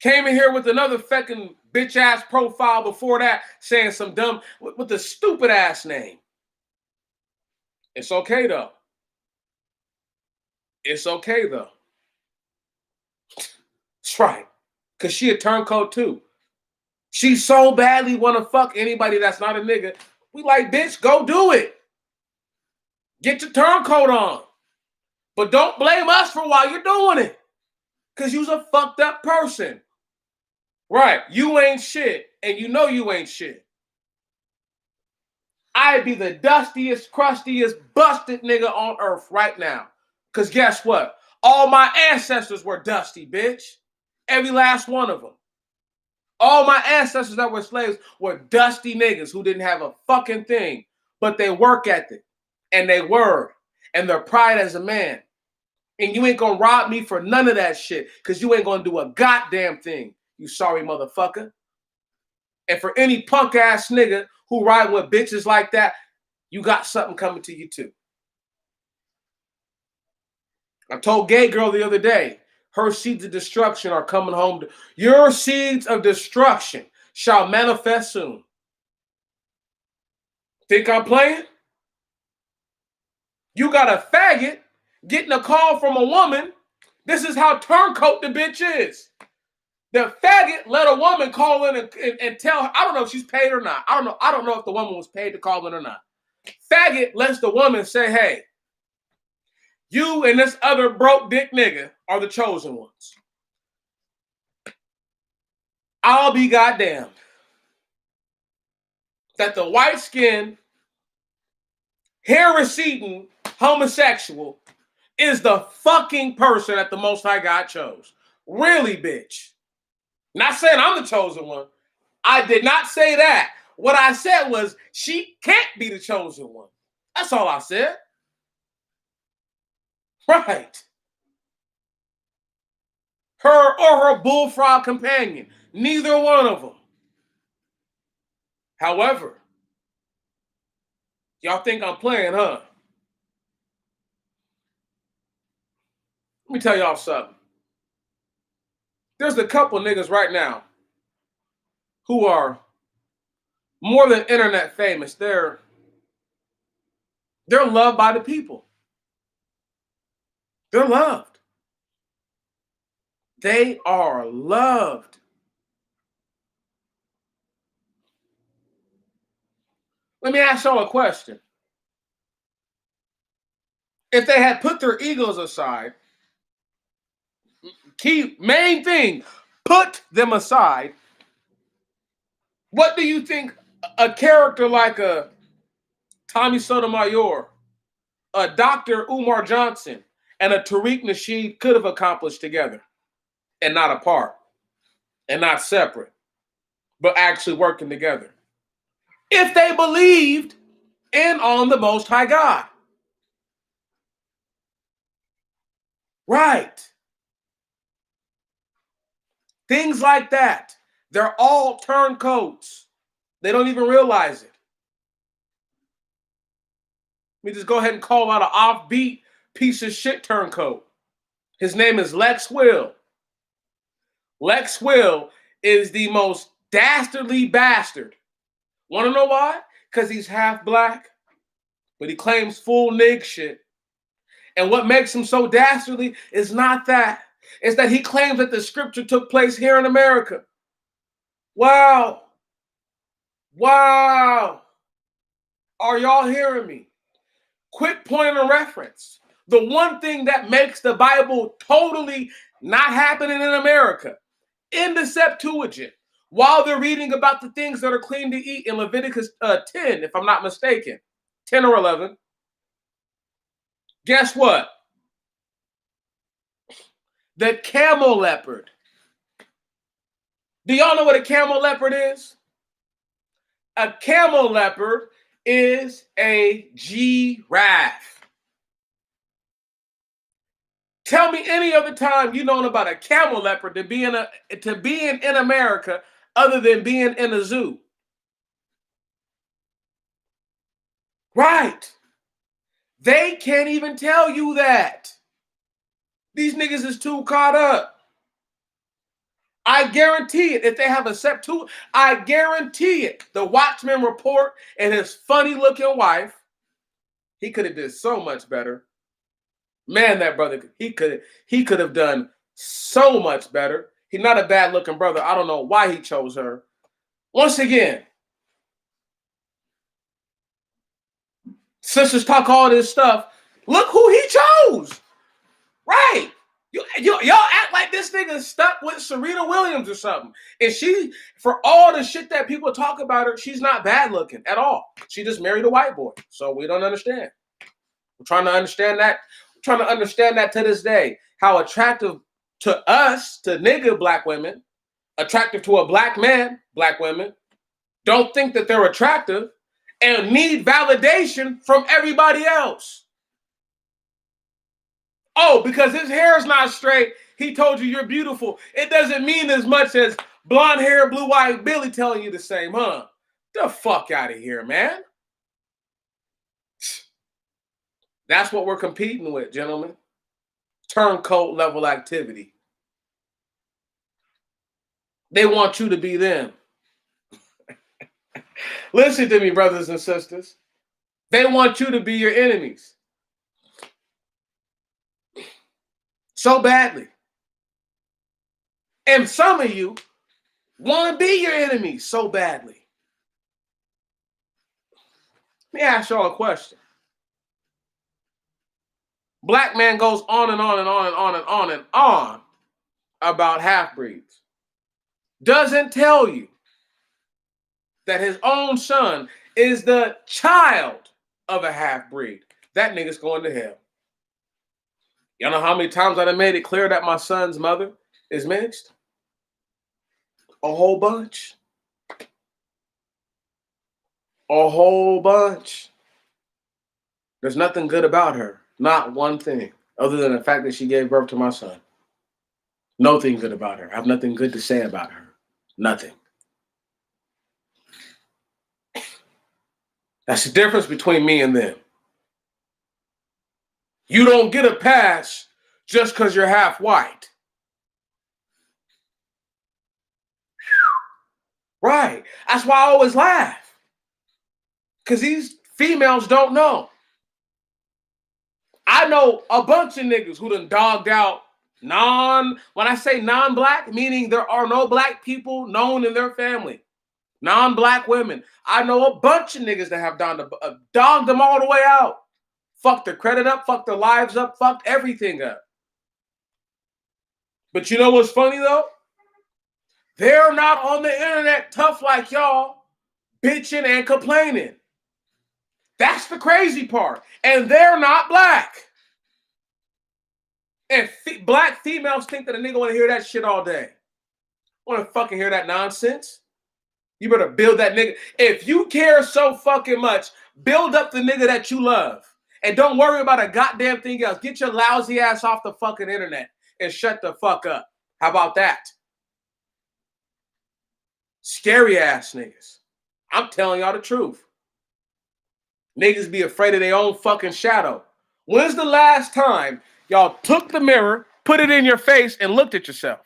Came in here with another fucking bitch-ass profile before that saying some dumb, with a stupid-ass name. It's okay, though. It's okay, though. That's right. Because she a turncoat, too. She so badly want to fuck anybody that's not a nigga. We like, bitch, go do it. Get your turncoat on. But don't blame us for why you're doing it. Because you's a fucked up person. Right. You ain't shit. And you know you ain't shit. I'd be the dustiest, crustiest, busted nigga on earth right now. Because guess what? All my ancestors were dusty, bitch. Every last one of them. All my ancestors that were slaves were dusty niggas who didn't have a fucking thing, but they work ethic and they word and their pride as a man. And you ain't gonna rob me for none of that shit because you ain't gonna do a goddamn thing, you sorry motherfucker. And for any punk ass nigga who ride with bitches like that, you got something coming to you too. I told Gay Girl the other day, her seeds of destruction are coming home. Your seeds of destruction shall manifest soon. Think I'm playing? You got a faggot getting a call from a woman. This is how turncoat the bitch is. The faggot let a woman call in and tell her, I don't know if she's paid or not. I don't know if the woman was paid to call in or not. Faggot lets the woman say, hey, you and this other broke dick nigga are the chosen ones. I'll be goddamned that the white-skinned, hair-receding homosexual is the fucking person that the Most High God chose. Really, bitch. Not saying I'm the chosen one. I did not say that. What I said was she can't be the chosen one. That's all I said. Right. Her or her bullfrog companion. Neither one of them. However, y'all think I'm playing, huh? Let me tell y'all something. There's a couple niggas right now who are more than internet famous. They're loved by the people. They're loved. They are loved. Let me ask y'all a question. If they had put their egos aside, main thing, put them aside, what do you think a character like a Tommy Sotomayor, a Dr. Umar Johnson, and a Tariq Nasheed could have accomplished together and not apart and not separate? but actually working together. If they believed in on the Most High God. Right. Things like that. They're all turncoats. They don't even realize it. Let me just go ahead and call out an offbeat piece of shit turncoat. His name is Lex Will. Lex Will is the most dastardly bastard. Want to know why? Because he's half black, but he claims full nig shit. And what makes him so dastardly is not that. It's that he claims that the scripture took place here in America. Wow. Wow. Are y'all hearing me? Quick point of reference. The one thing that makes the Bible totally not happening in America, in the Septuagint, while they're reading about the things that are clean to eat in Leviticus 10, if I'm not mistaken, 10 or 11, guess what? The camel leopard. Do y'all know what a camel leopard is? A camel leopard is a giraffe. Tell me any other time you known about a camel leopard to be in America other than being in a zoo. Right. They can't even tell you that. These niggas is too caught up. I guarantee it. If they have a Septuagint, I guarantee it. The Watchman Report and his funny looking wife, he could have did so much better. Man, that brother, he could have done so much better. He's not a bad looking brother. I don't know why he chose her. Once again, sisters talk all this stuff. Look who he chose. Right. Y'all act like this nigga stuck with Serena Williams or something. And she, for all the shit that people talk about her, she's not bad looking at all. She just married a white boy. So we don't understand. We're trying to understand that. We're trying to understand that to this day. How attractive to us, to nigga black women, attractive to a black man, black women, don't think that they're attractive and need validation from everybody else. Oh, because his hair is not straight, he told you you're beautiful. It doesn't mean as much as blonde hair, blue-eyed Billy telling you the same, huh? The fuck out of here, man. That's what we're competing with, gentlemen. Turncoat level activity. They want you to be them. Listen to me, brothers and sisters. They want you to be your enemies. So badly. And some of you want to be your enemies so badly. Let me ask y'all a question. Black man goes on and on and on and on and on and on about half-breeds. Doesn't tell you that his own son is the child of a half-breed. That nigga's going to hell. Y'all know how many times I done made it clear that my son's mother is mixed? A whole bunch. A whole bunch. There's nothing good about her. Not one thing. Other than the fact that she gave birth to my son. Nothing good about her. I have nothing good to say about her. Nothing. That's the difference between me and them. You don't get a pass just because you're half white. Right. That's why I always laugh. Because these females don't know. I know a bunch of niggas who done dogged out when I say non-black, meaning there are no black people known in their family. Non-black women. I know a bunch of niggas that have dogged them all the way out. Fucked their credit up, fucked their lives up, fucked everything up. But you know what's funny though? They're not on the internet tough like y'all, bitching and complaining. That's the crazy part. And they're not black. And black females think that a nigga want to hear that shit all day. Want to fucking hear that nonsense? You better build that nigga. If you care so fucking much, build up the nigga that you love. And don't worry about a goddamn thing else. Get your lousy ass off the fucking internet and shut the fuck up. How about that? Scary ass niggas. I'm telling y'all the truth. Niggas be afraid of their own fucking shadow. When's the last time y'all took the mirror, put it in your face, and looked at yourself?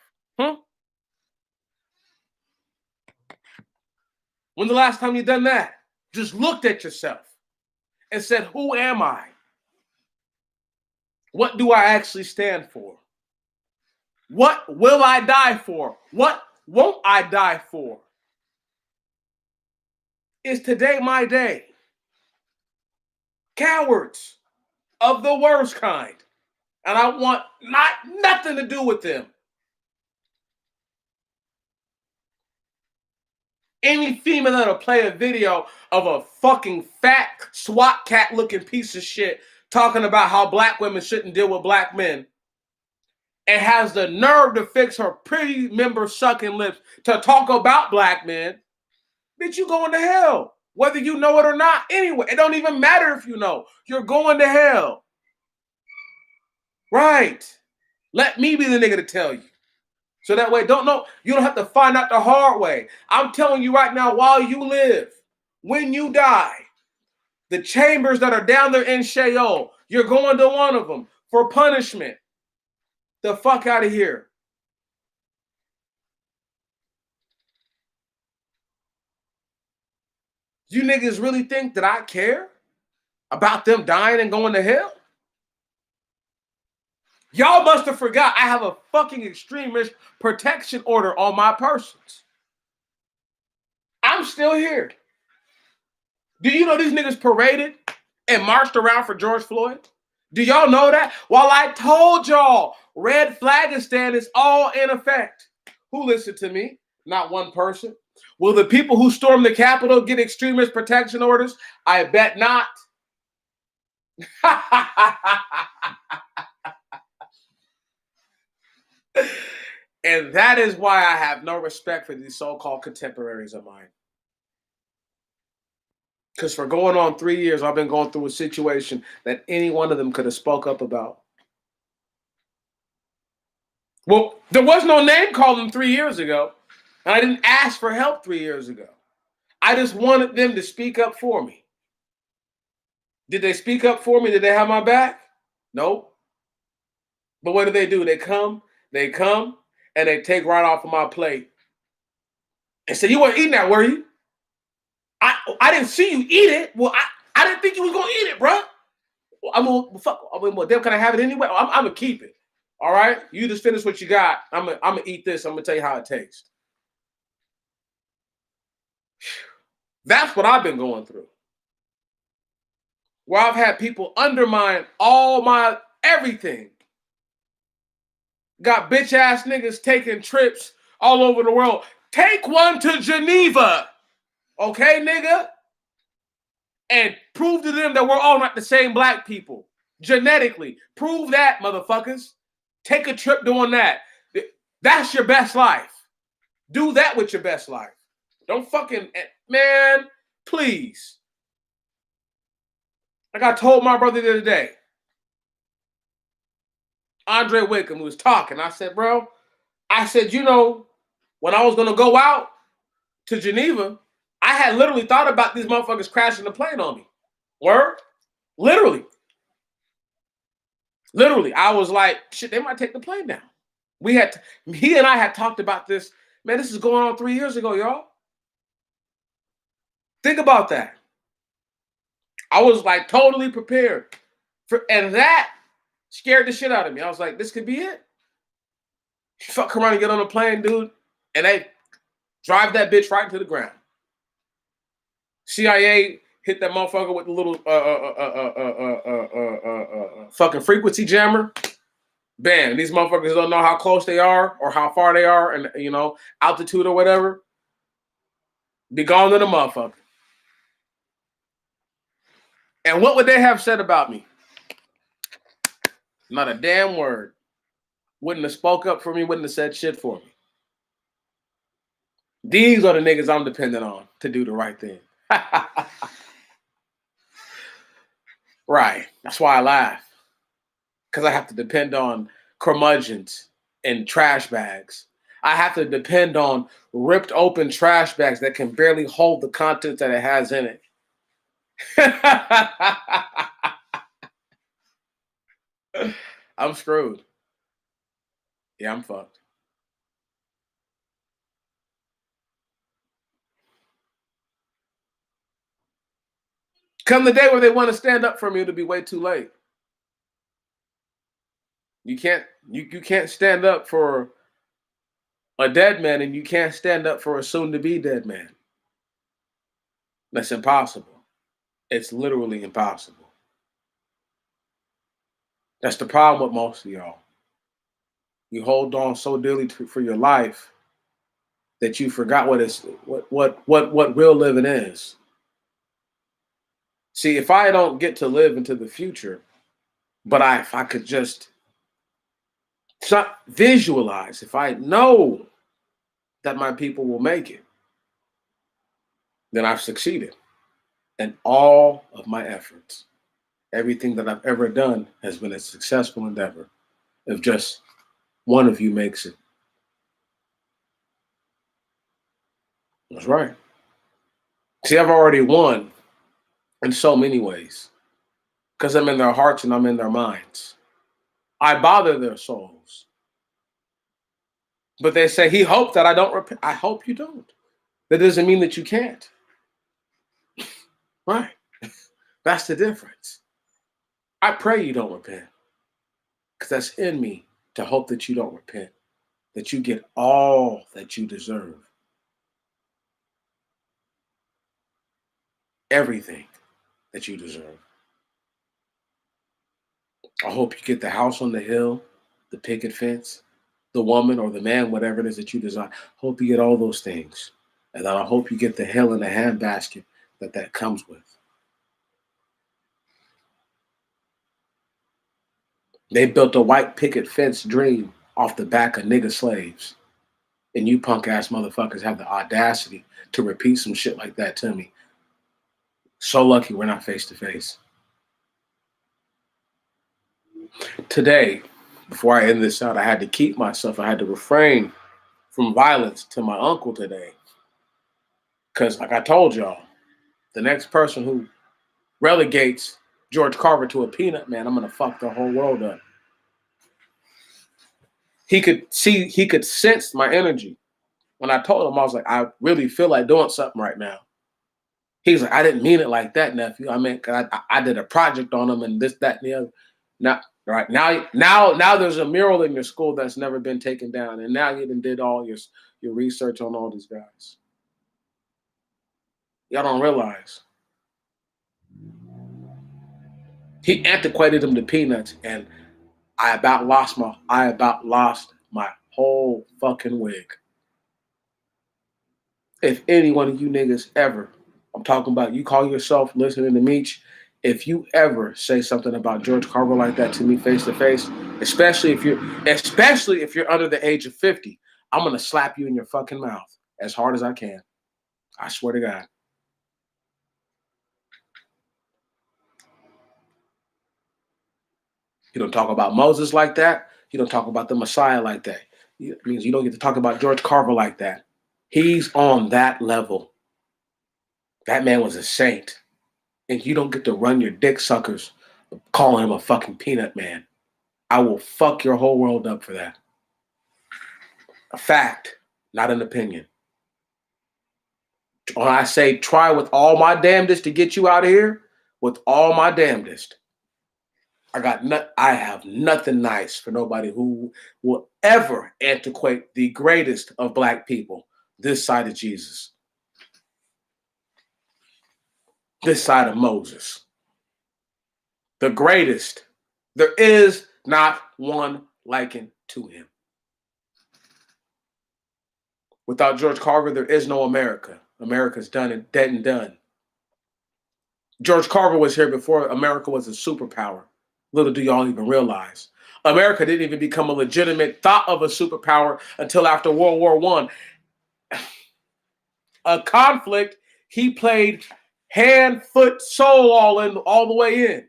When's the last time you done that? Just looked at yourself and said, who am I? What do I actually stand for? What will I die for? What won't I die for? Is today my day? Cowards of the worst kind. And I want nothing to do with them. Any female that'll play a video of a fucking fat SWAT cat looking piece of shit talking about how black women shouldn't deal with black men and has the nerve to fix her pretty member sucking lips to talk about black men, bitch, you going to hell. Whether you know it or not. Anyway, it don't even matter if you know. You're going to hell. Right. Let me be the nigga to tell you. So that way, you don't have to find out the hard way. I'm telling you right now, while you live, when you die, the chambers that are down there in Sheol, you're going to one of them for punishment. The fuck out of here. You niggas really think that I care about them dying and going to hell? Y'all must have forgot I have a fucking extremist protection order on my persons. I'm still here. Do you know these niggas paraded and marched around for George Floyd? Do y'all know that? While I told y'all red flagistan is all in effect. Who listened to me? Not one person. Will the people who stormed the Capitol get extremist protection orders? I bet not. And that is why I have no respect for these so-called contemporaries of mine. Because for going on 3 years, I've been going through a situation that any one of them could have spoke up about. Well, there was no name calling 3 years ago, and I didn't ask for help 3 years ago. I just wanted them to speak up for me. Did they speak up for me? Did they have my back? Nope. But what do? They come, and they take right off of my plate and say, you weren't eating that, were you? I didn't see you eat it. Well, I didn't think you was going to eat it, bro. Well, damn, can I have it anyway? I'm going to keep it. All right? You just finish what you got. I'm going to eat this. I'm going to tell you how it tastes. That's what I've been going through. Where I've had people undermine all my everything. Got bitch ass niggas taking trips all over the world. Take one to Geneva. Okay, nigga? And prove to them that we're all not the same black people. Genetically. Prove that, motherfuckers. Take a trip doing that. That's your best life. Do that with your best life. Don't fucking, man, please. Like I told my brother the other day, Andre Wickham, who was talking, I said, bro, you know, when I was going to go out to Geneva, I had literally thought about these motherfuckers crashing the plane on me. Word? Literally. I was like, shit, they might take the plane down. He and I had talked about this. Man, this is going on 3 years ago, y'all. Think about that. I was like totally prepared. And that scared the shit out of me. I was like, this could be it. Fuck around and get on a plane, dude. And they drive that bitch right into the ground. CIA hit that motherfucker with the little fucking frequency jammer. Bam. These motherfuckers don't know how close they are or how far they are and, you know, altitude or whatever. Be gone to the motherfucker. And what would they have said about me? Not a damn word. Wouldn't have spoke up for me, wouldn't have said shit for me. These are the niggas I'm dependent on to do the right thing. Right. That's why I laugh. Because I have to depend on curmudgeons and trash bags. I have to depend on ripped open trash bags that can barely hold the content that it has in it. I'm screwed. Yeah, I'm fucked. Come the day where they want to stand up for me, it'll be way too late. You can't stand up for a dead man, and you can't stand up for a soon to be dead man. That's impossible. It's literally impossible. That's the problem with most of y'all. You hold on so dearly for your life that you forgot what real living is. See, if I don't get to live into the future, but if I could just visualize, if I know that my people will make it, then I've succeeded. And all of my efforts, everything that I've ever done has been a successful endeavor. If just one of you makes it. That's right. See, I've already won in so many ways because I'm in their hearts and I'm in their minds. I bother their souls. But they say, he hoped that I don't repent. I hope you don't. That doesn't mean that you can't. Right. That's the difference. I pray you don't repent because that's in me to hope that you don't repent, that you get all that you deserve. Everything that you deserve. I hope you get the house on the hill, the picket fence, the woman or the man, whatever it is that you desire. Hope you get all those things. And then I hope you get the hell in the handbasket that comes with. They built a white picket fence dream off the back of nigga slaves. And you punk ass motherfuckers have the audacity to repeat some shit like that to me. So lucky we're not face to face. Today, before I end this out, I had to keep myself. I had to refrain from violence to my uncle today. Because, like I told y'all, the next person who relegates George Carver to a peanut man, I'm going to fuck the whole world up. He could sense my energy. When I told him, I was like, I really feel like doing something right now. He's like, I didn't mean it like that, nephew. I mean, I did a project on him and this, that, and the other. Now there's a mural in your school that's never been taken down, and now you did all your research on all these guys. Y'all don't realize he antiquated them to peanuts, and I about lost my whole fucking wig. If any one of you niggas ever, I'm talking about you call yourself listening to Meech, if you ever say something about George Carver like that to me face to face, especially if you're under the age of 50, I'm gonna slap you in your fucking mouth as hard as I can. I swear to God. You don't talk about Moses like that. You don't talk about the Messiah like that. It means you don't get to talk about George Carver like that. He's on that level. That man was a saint. And you don't get to run your dick suckers calling him a fucking peanut man. I will fuck your whole world up for that. A fact, not an opinion. When I say try with all my damnedest to get you out of here, with all my damnedest, I have nothing nice for nobody who will ever antiquate the greatest of black people this side of Jesus. This side of Moses. The greatest. There is not one likened to him. Without George Carver, there is no America. America's done and dead and done. George Carver was here before America was a superpower. Little do y'all even realize. America didn't even become a legitimate thought of a superpower until after World War I. a conflict, he played hand, foot, soul all the way in.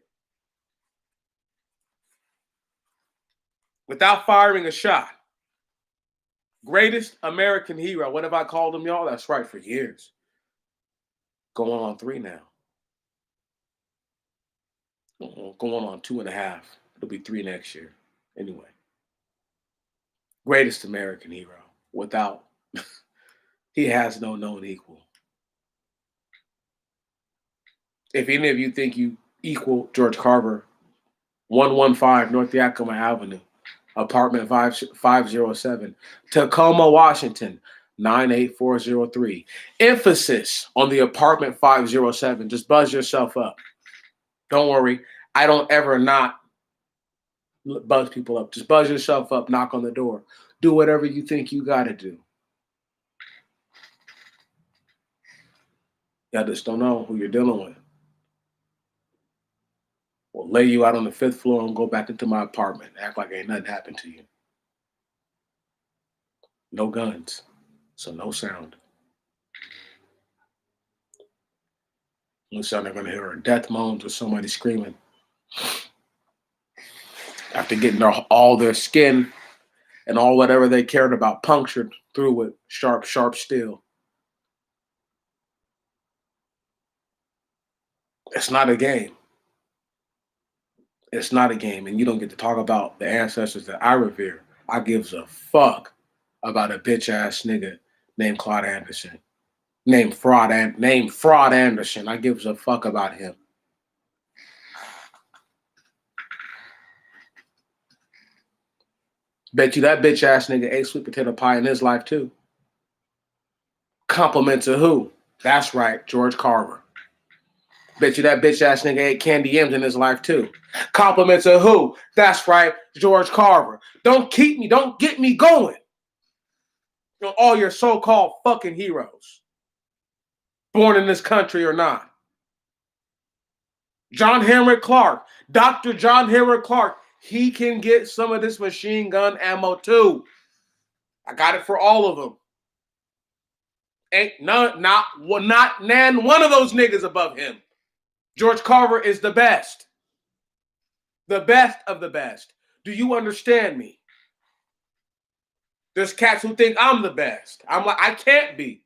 Without firing a shot. Greatest American hero. What have I called him, y'all? That's right, for years. Going on 3 now. Going on 2.5. It'll be 3 next year. Anyway. Greatest American hero. Without, he has no known equal. If any of you think you equal George Carver, 115 North Yakima Avenue, apartment 507, Tacoma, Washington, 98403. Emphasis on the apartment 507. Just buzz yourself up. Don't worry. I don't ever not buzz people up. Just buzz yourself up, knock on the door. Do whatever you think you got to do. Y'all just don't know who you're dealing with. We'll lay you out on the 5th floor and go back into my apartment. Act like ain't nothing happened to you. No guns, so no sound. No sound. They're going to hear death moans or somebody screaming. After getting all their skin and all whatever they cared about punctured through with sharp, sharp steel. It's not a game. It's not a game, and you don't get to talk about the ancestors that I revere. I gives a fuck about a bitch-ass nigga named Claude Anderson. Named Fraud Anderson. I gives a fuck about him. Bet you that bitch-ass nigga ate sweet potato pie in his life, too. Compliment to who? That's right, George Carver. Bet you that bitch-ass nigga ate candy M's in his life, too. Compliment to who? That's right, George Carver. Don't get me going. You know, all your so-called fucking heroes. Born in this country or not. John Henry Clark. Dr. John Henry Clark. He can get some of this machine gun ammo, too. I got it for all of them. Ain't not one of those niggas above him. George Carver is the best. The best of the best. Do you understand me? There's cats who think I'm the best. I'm like, I can't be.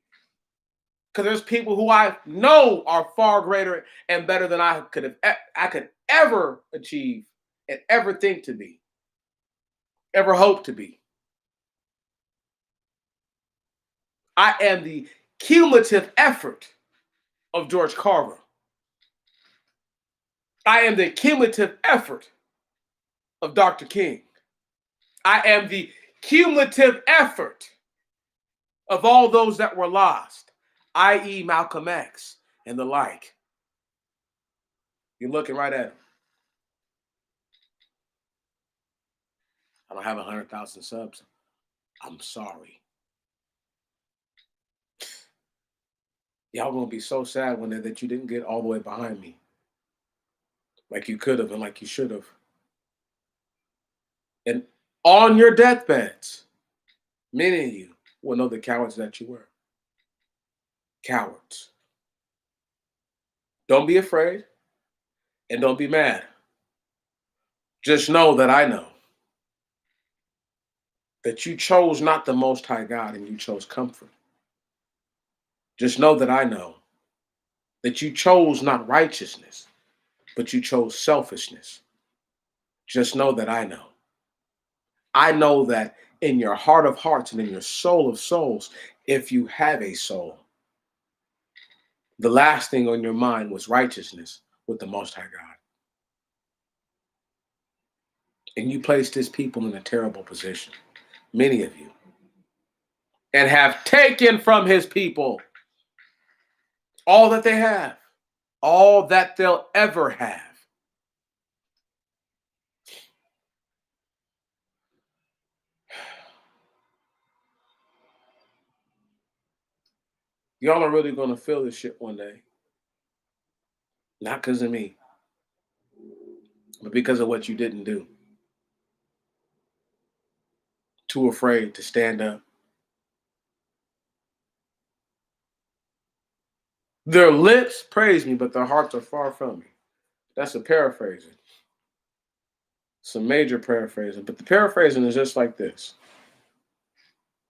Because there's people who I know are far greater and better than I could ever achieve and ever think to be. Ever hope to be. I am the cumulative effort of George Carver. I am the cumulative effort of Dr. King. I am the cumulative effort of all those that were lost, i.e. Malcolm X and the like. You're looking right at him. I don't have 100,000 subs. I'm sorry. Y'all gonna be so sad one day that you didn't get all the way behind me. Like you could have and like you should have. And on your deathbeds, many of you will know the cowards that you were. Cowards. Don't be afraid and don't be mad. Just know that I know that you chose not the Most High God and you chose comfort. Just know that I know that you chose not righteousness, but you chose selfishness. Just know that I know. I know that in your heart of hearts and in your soul of souls, if you have a soul, the last thing on your mind was righteousness with the Most High God. And you placed his people in a terrible position, many of you, and have taken from his people all that they have, all that they'll ever have. Y'all are really going to feel this shit one day. Not because of me, but because of what you didn't do. Too afraid to stand up. Their lips praise me, but their hearts are far from me. That's a paraphrasing. Some major paraphrasing. But the paraphrasing is just like this.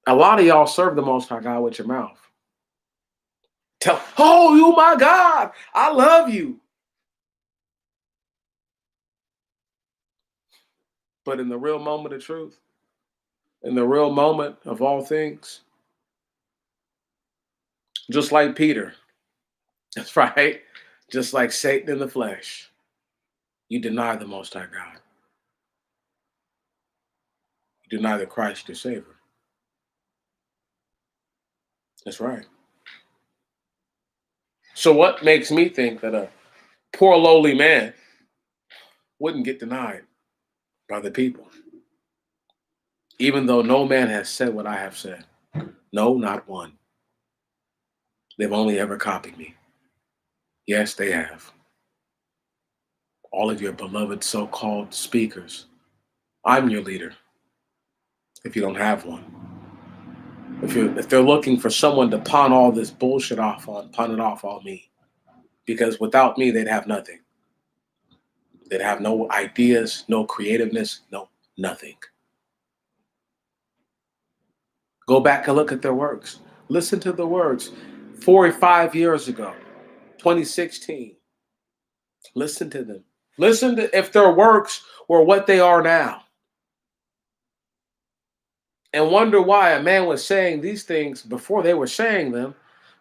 A lot of y'all serve the Most High God with your mouth. Oh, you my God, I love you. But in the real moment of truth, in the real moment of all things, just like Peter, that's right, just like Satan in the flesh, you deny the Most High God. You deny the Christ your Savior. That's right. So what makes me think that a poor lowly man wouldn't get denied by the people? Even though no man has said what I have said. No, not one. They've only ever copied me. Yes, they have. All of your beloved so-called speakers. I'm your leader. If you don't have one. If they're looking for someone to pawn all this bullshit off on, pawn it off on me. Because without me, they'd have nothing. They'd have no ideas, no creativeness, no nothing. Go back and look at their works. Listen to the words 4 or 5 years ago, 2016. Listen to them. Listen to if their works were what they are now. And wonder why a man was saying these things before they were saying them,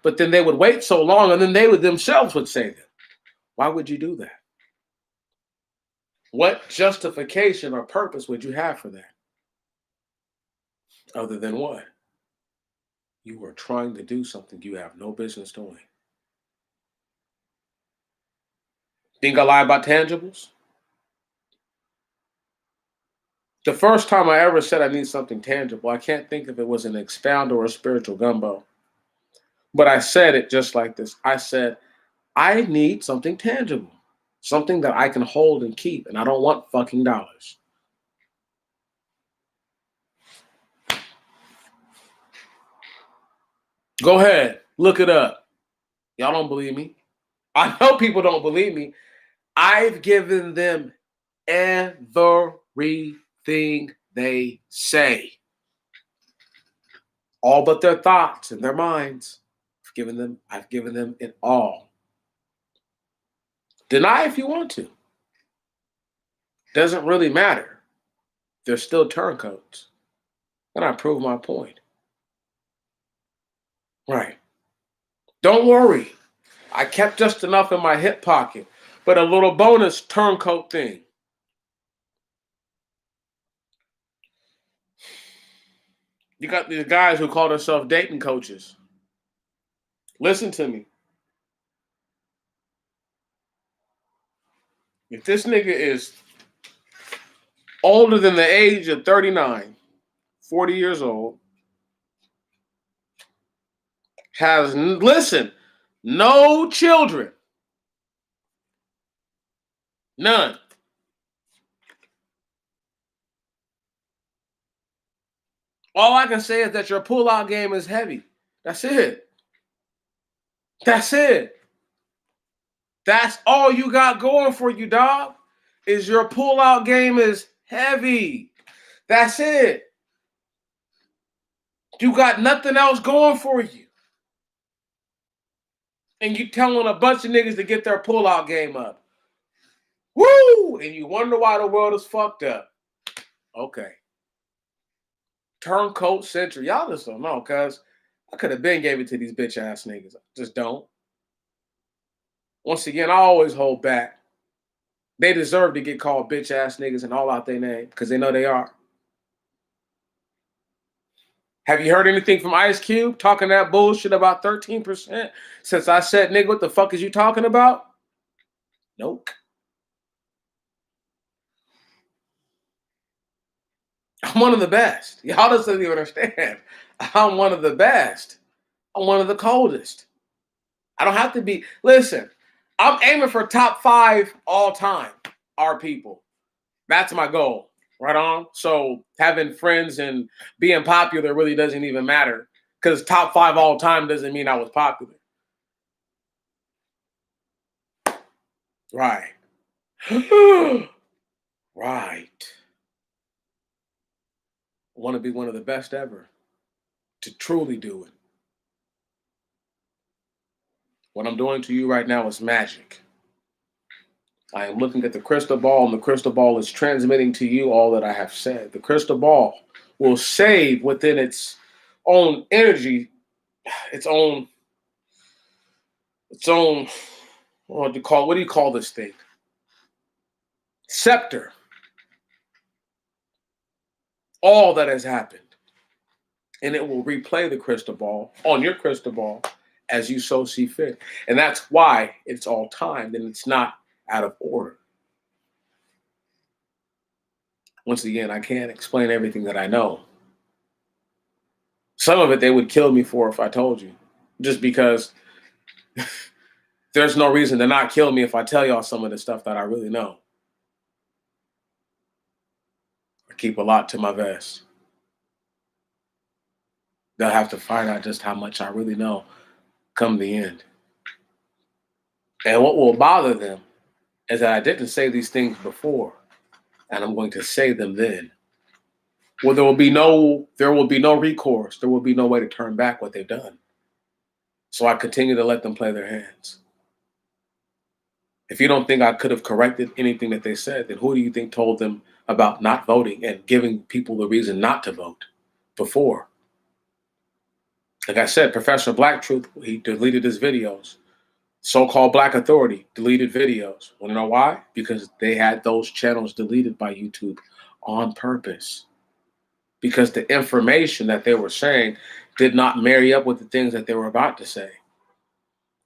but then they would wait so long and then they would themselves would say them. Why would you do that? What justification or purpose would you have for that? Other than what? You are trying to do something you have no business doing. Think I lie about tangibles? The first time I ever said I need something tangible, I can't think if it was an expound or a spiritual gumbo. But I said it just like this. I said, I need something tangible, something that I can hold and keep, and I don't want fucking dollars. Go ahead, look it up. Y'all don't believe me. I know people don't believe me. I've given them everything they say. All but their thoughts and their minds. I've given them it all. Deny if you want to. Doesn't really matter. They're still turncoats. And I prove my point. Right. Don't worry. I kept just enough in my hip pocket. But a little bonus turncoat thing. You got these guys who call themselves dating coaches. Listen to me. If this nigga is older than the age of 39, 40 years old, has, listen, no children. None. All I can say is that your pull-out game is heavy. That's it. That's it. That's all you got going for you, dog, is your pull-out game is heavy. That's it. You got nothing else going for you. And you telling a bunch of niggas to get their pull-out game up. Woo! And you wonder why the world is fucked up. Okay. Turncoat century. Y'all just don't know, cuz I could have been gave it to these bitch ass niggas. Just don't. Once again, I always hold back. They deserve to get called bitch ass niggas and all out their name because they know they are. Have you heard anything from Ice Cube talking that bullshit about 13% since I said, nigga, what the fuck is you talking about? Nope. I'm one of the best. Y'all doesn't even understand. I'm one of the best. I'm one of the coldest. I don't have to be. Listen, I'm aiming for top 5 all time. Our people. That's my goal. Right on. So having friends and being popular really doesn't even matter because top 5 all time doesn't mean I was popular. Right. Right. I want to be one of the best ever to truly do it. What I'm doing to you right now is magic. I am looking at the crystal ball, and the crystal ball is transmitting to you all that I have said. The crystal ball will save within its own energy, its own, its own. What do you call this thing? Scepter. All that has happened, and it will replay the crystal ball on your crystal ball as you so see fit, and that's why it's all timed and it's not out of order. Once again, I can't explain everything that I know. Some of it they would kill me for if I told you, just because there's no reason to not kill me if I tell y'all some of the stuff that I really know. I keep a lot to my vest. They'll have to find out just how much I really know come the end. And what will bother them is that I didn't say these things before, and I'm going to say them then. Well, there will be no recourse. There will be no way to turn back what they've done. So I continue to let them play their hands. If you don't think I could have corrected anything that they said, then who do you think told them about not voting and giving people the reason not to vote before? Like I said, Professor Black Truth, he deleted his videos. So-called Black Authority deleted videos. Want to know why? Because they had those channels deleted by YouTube on purpose. Because the information that they were saying did not marry up with the things that they were about to say.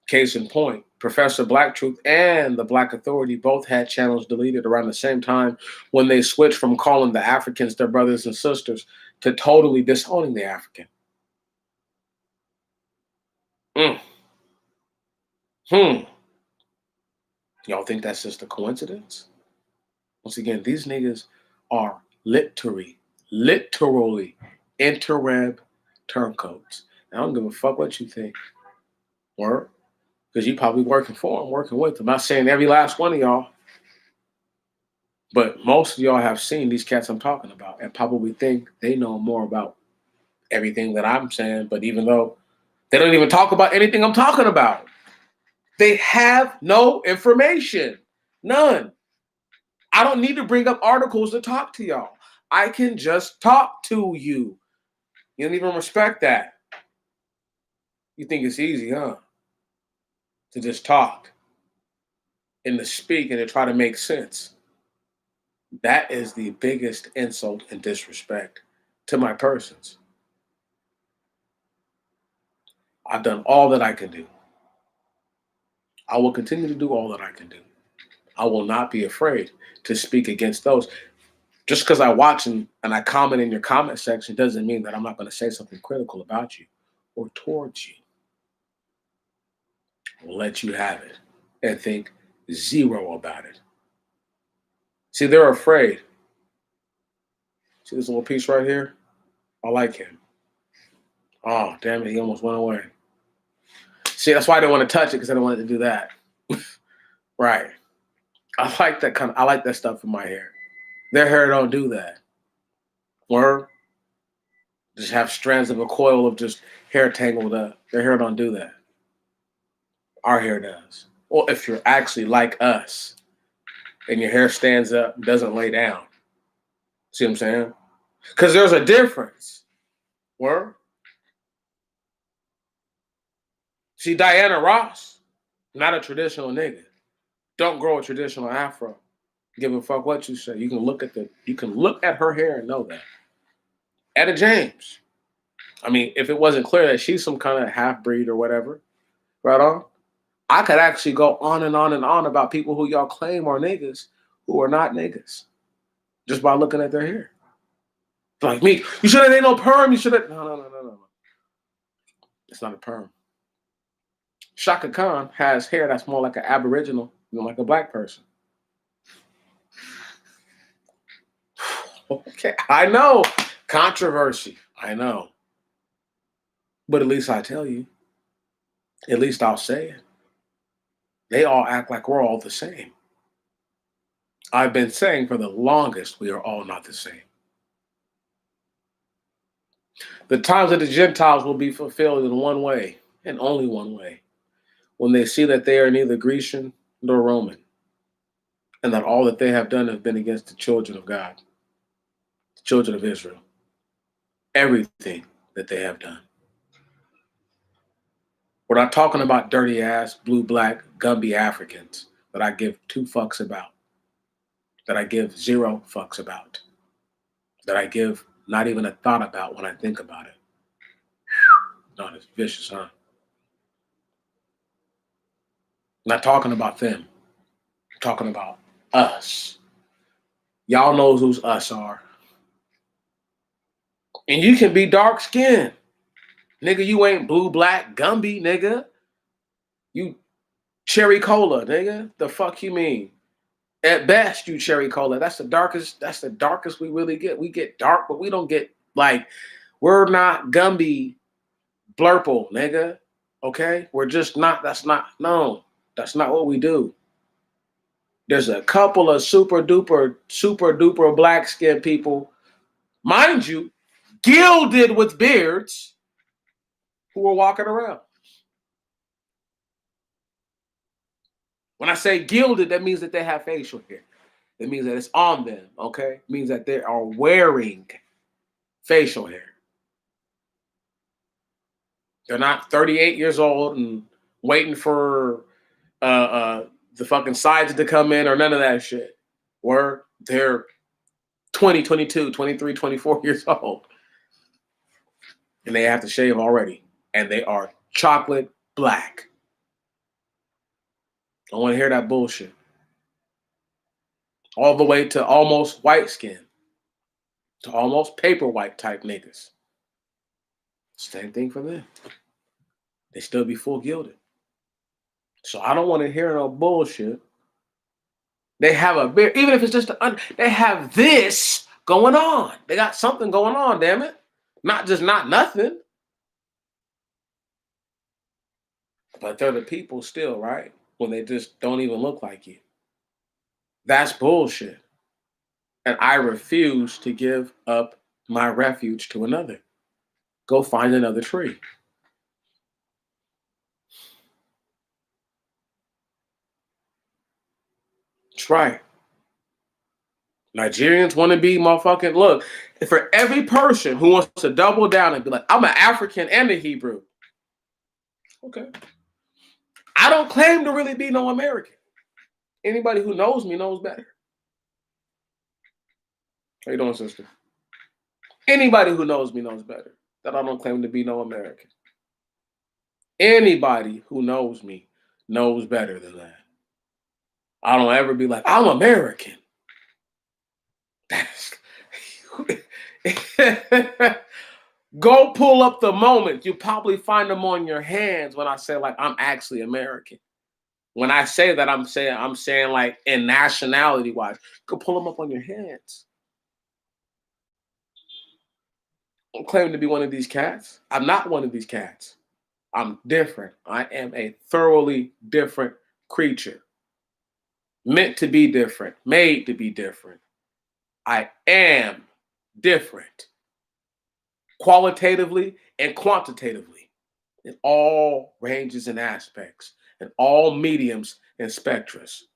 Case in point, Professor Black Truth and the Black Authority both had channels deleted around the same time when they switched from calling the Africans their brothers and sisters to totally disowning the African. Mm. Y'all think that's just a coincidence? Once again, these niggas are literally Interweb Turncoats. I don't give a fuck what you think. Or because you probably working for them, working with them. I'm not saying every last one of y'all, but most of y'all have seen these cats I'm talking about and probably think they know more about everything that I'm saying. But even though they don't even talk about anything I'm talking about, they have no information. None. I don't need to bring up articles to talk to y'all. I can just talk to you. You don't even respect that. You think it's easy, huh? To just talk and to speak and to try to make sense. That is the biggest insult and disrespect to my persons. I've done all that I can do. I will continue to do all that I can do. I will not be afraid to speak against those. Just because I watch and I comment in your comment section doesn't mean that I'm not going to say something critical about you or towards you. I'll let you have it and think zero about it. See, they're afraid. See this little piece right here? I like him. Oh, damn it, he almost went away. See, that's why I didn't want to touch it, because I didn't want it to do that. Right. I like that stuff in my hair. Their hair don't do that. Or just have strands of a coil of just hair tangled up. Their hair don't do that. Our hair does. Well, if you're actually like us and your hair stands up, doesn't lay down. See what I'm saying? Because there's a difference. Word? See, Diana Ross, not a traditional nigga. Don't grow a traditional afro. Give a fuck what you say. You can look at her hair and know that. Etta James. I mean, if it wasn't clear that she's some kind of half breed or whatever, right on. I could actually go on and on and on about people who y'all claim are niggas who are not niggas just by looking at their hair. Like me, you should have ain't no perm. You should have. No. It's not a perm. Shaka Khan has hair that's more like an aboriginal than like a black person. Okay, I know. Controversy. I know. But at least I tell you. At least I'll say it. They all act like we're all the same. I've been saying for the longest, we are all not the same. The times of the Gentiles will be fulfilled in one way, and only one way, when they see that they are neither Grecian nor Roman, and that all that they have done has been against the children of God, the children of Israel. Everything that they have done. We're not talking about dirty ass, blue, black, Gumby Africans that I give 2 fucks about, that I give 0 fucks about, that I give not even a thought about when I think about it. No, it's vicious, huh? Not talking about them. I'm talking about us. Y'all knows who's us are. And you can be dark skinned. Nigga, you ain't blue, black, Gumby, nigga. You cherry cola, nigga. The fuck you mean? At best, you cherry cola. That's the darkest we really get. We get dark, but we don't get like, we're not Gumby blurple, nigga. Okay? We're just not, that's not what we do. There's a couple of super duper black skinned people, mind you, gilded with beards, who are walking around. When I say gilded, that means that they have facial hair. It means that it's on them, okay? It means that they are wearing facial hair. They're not 38 years old and waiting for the fucking sides to come in or none of that shit. Or they're 20, 22, 23, 24 years old. And they have to shave already. And they are chocolate black. I want to hear that bullshit. All the way to almost white skin. To almost paper white type niggas. Same thing for them. They still be full gilded. So I don't want to hear no bullshit. They have a beard, even if it's just they have this going on. They got something going on, damn it. Not just not nothing. But they're the people still, right? When they just don't even look like you. That's bullshit. And I refuse to give up my refuge to another. Go find another tree. That's right. Nigerians want to be motherfucking, look, for every person who wants to double down and be like, I'm an African and a Hebrew. Okay. I don't claim to really be no American. Anybody who knows me knows better. How you doing, sister? Anybody who knows me knows better that I don't claim to be no American. Anybody who knows me knows better than that. I don't ever be like, I'm American. Go pull up the moment. You probably find them on your hands when I say like I'm actually American. When I say that, I'm saying like in nationality wise. Go pull them up on your hands. I don't claim to be one of these cats. I'm not one of these cats. I'm different. I am a thoroughly different creature. Meant to be different. Made to be different. I am different. Qualitatively and quantitatively. In all ranges and aspects. In all mediums and spectras.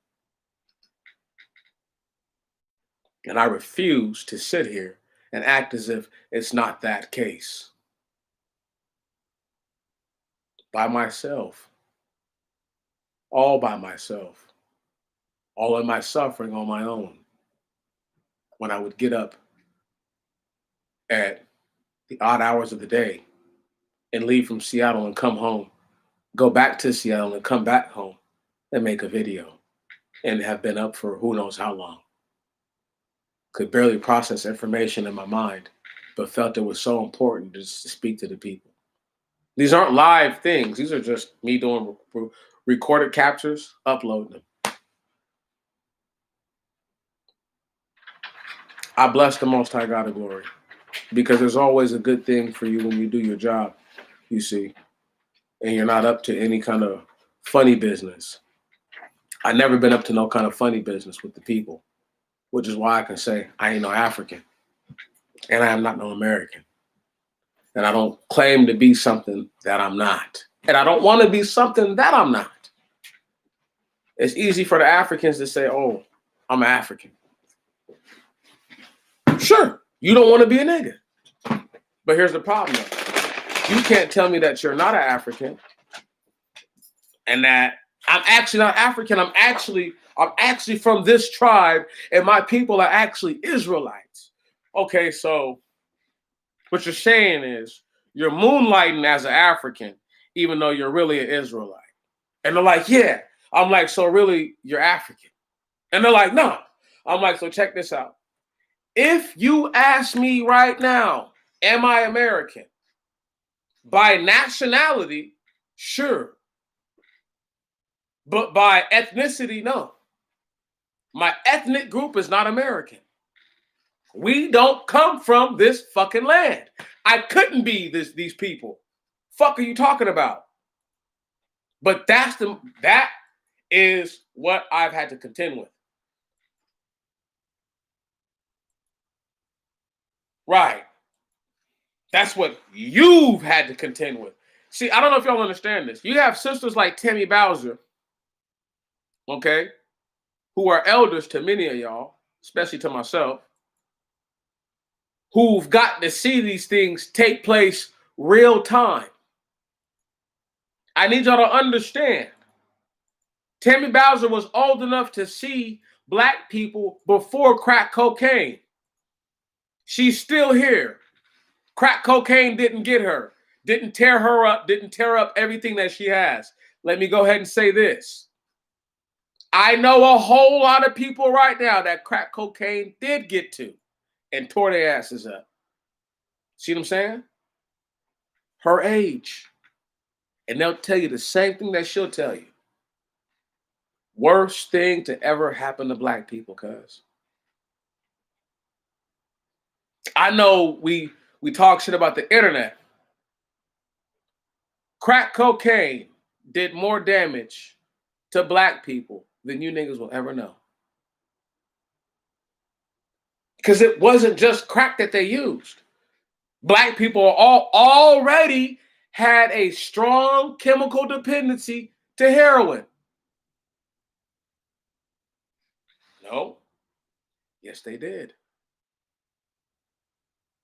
And I refuse to sit here and act as if it's not that case. By myself. All by myself. All of my suffering on my own. When I would get up at the odd hours of the day and leave from Seattle and come home, go back to Seattle and come back home and make a video and have been up for who knows how long. Could barely process information in my mind, but felt it was so important just to speak to the people. These aren't live things. These are just me doing recorded captures, uploading them. I bless the Most High God of glory because there's always a good thing for you when you do your job, you see, and you're not up to any kind of funny business. I never been up to no kind of funny business with the people, which is why I can say I ain't no African and I am not no American. And I don't claim to be something that I'm not. And I don't want to be something that I'm not. It's easy for the Africans to say, oh, I'm African. Sure, you don't want to be a nigga. But here's the problem, though. You can't tell me that you're not an African and that I'm actually not African. I'm actually from this tribe, and my people are actually Israelites. Okay, so what you're saying is you're moonlighting as an African, even though you're really an Israelite. And they're like, yeah. I'm like, so really, you're African. And they're like, no. I'm like, so check this out. If you ask me right now, am I American? By nationality, sure. But by ethnicity, no. My ethnic group is not American. We don't come from this fucking land. I couldn't be these people. Fuck are you talking about? But that is what I've had to contend with. Right. That's what you've had to contend with. See, I don't know if y'all understand this. You have sisters like Tammy Bowser, okay, who are elders to many of y'all, especially to myself, who've gotten to see these things take place real time. I need y'all to understand. Tammy Bowser was old enough to see black people before crack cocaine. She's still here. Crack cocaine didn't get her, didn't tear her up, didn't tear up everything that she has. Let me go ahead and say this. I know a whole lot of people right now that crack cocaine did get to and tore their asses up. See what I'm saying? Her age. And they'll tell you the same thing that she'll tell you. Worst thing to ever happen to black people, cuz. I know we talk shit about the internet. Crack cocaine did more damage to black people than you niggas will ever know. Because it wasn't just crack that they used. Black people already had a strong chemical dependency to heroin. No. Yes, they did.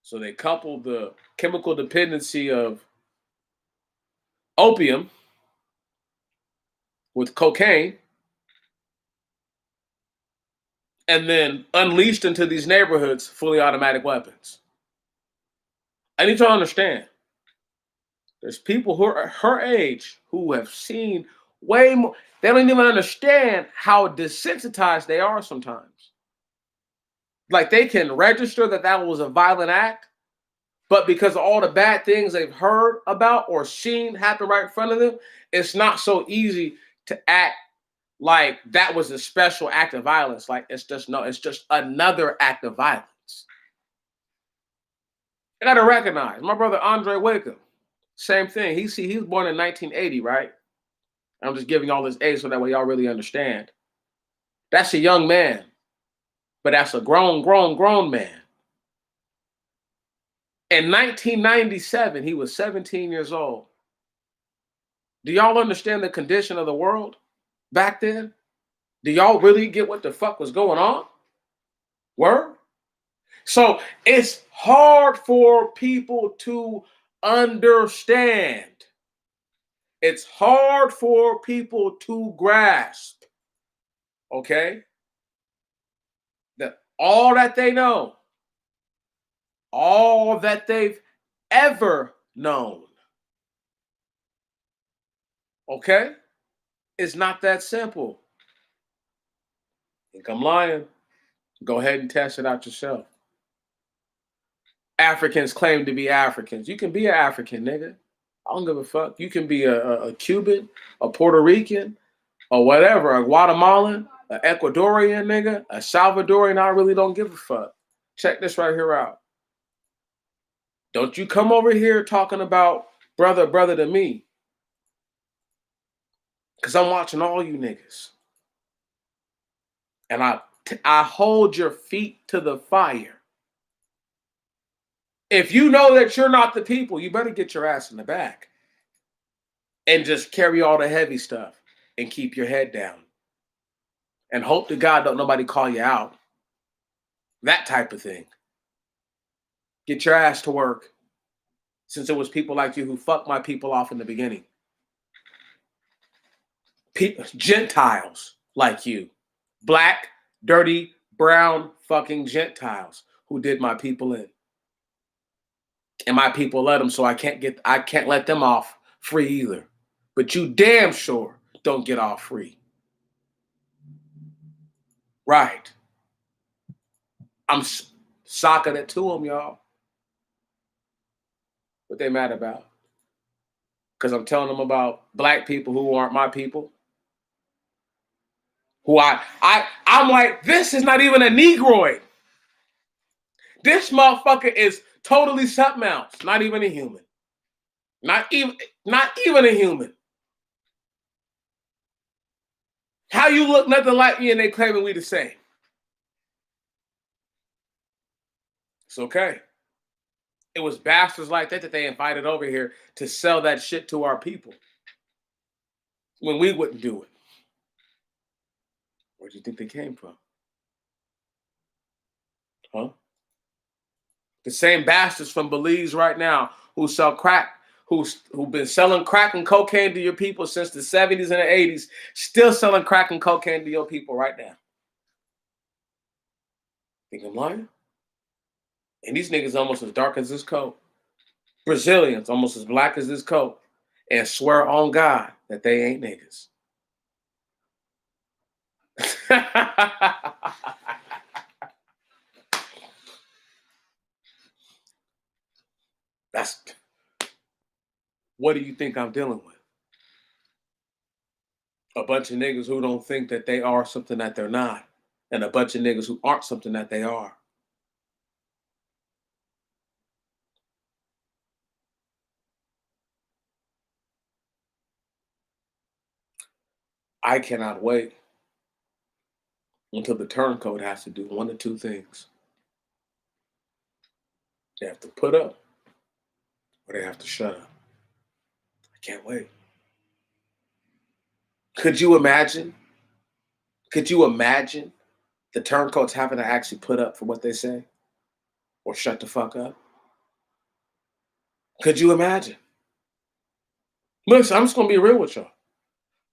So they coupled the chemical dependency of opium with cocaine and then unleashed into these neighborhoods fully automatic weapons. I need you to understand. There's people who are her age who have seen way more. They don't even understand how desensitized they are sometimes. Like they can register that was a violent act, but because of all the bad things they've heard about or seen happen right in front of them, it's not so easy to act like that was a special act of violence. Like it's just another act of violence. You gotta recognize my brother Andre Wakem, same thing. He was born in 1980, right? I'm just giving y'all this age so that way y'all really understand. That's a young man, but that's a grown man. In 1997, he was 17 years old. Do y'all understand the condition of the world back then? Do y'all really get what the fuck was going on? Word? So it's hard for people to understand. It's hard for people to grasp. Okay? That all that they know, all that they've ever known, okay? It's not that simple. Think I'm lying? Go ahead and test it out yourself. Africans claim to be Africans. You can be an African, nigga. I don't give a fuck. You can be a Cuban, a Puerto Rican, or whatever, a Guatemalan, an Ecuadorian nigga, a Salvadorian. I really don't give a fuck. Check this right here out. Don't you come over here talking about brother to me. Because I'm watching all you niggas. And I hold your feet to the fire. If you know that you're not the people, you better get your ass in the back and just carry all the heavy stuff and keep your head down. And hope to God don't nobody call you out. That type of thing. Get your ass to work, since it was people like you who fucked my people off in the beginning. Gentiles like you. Black, dirty, brown fucking Gentiles who did my people in. And my people let them, so I can't let them off free either. But you damn sure don't get off free. Right. I'm socking it to them, y'all. What they mad about? Because I'm telling them about black people who aren't my people. Who I'm like, this is not even a Negroid. This motherfucker is totally something else. Not even a human. Not even a human. How you look nothing like me and they claiming we the same? It's okay. It was bastards like that they invited over here to sell that shit to our people when we wouldn't do it. Where do you think they came from? Huh? The same bastards from Belize right now who sell crack, who've been selling crack and cocaine to your people since the 70s and the 80s, still selling crack and cocaine to your people right now. Think I'm lying? And these niggas almost as dark as this coat. Brazilians almost as black as this coat. And swear on God that they ain't niggas. That's what do you think I'm dealing with? A bunch of niggas who don't think that they are something that they're not, and a bunch of niggas who aren't something that they are. I cannot wait until the turncoat has to do one of two things. They have to put up or they have to shut up. I can't wait. Could you imagine? Could you imagine the turncoats having to actually put up for what they say or shut the fuck up? Could you imagine? Listen, I'm just going to be real with y'all.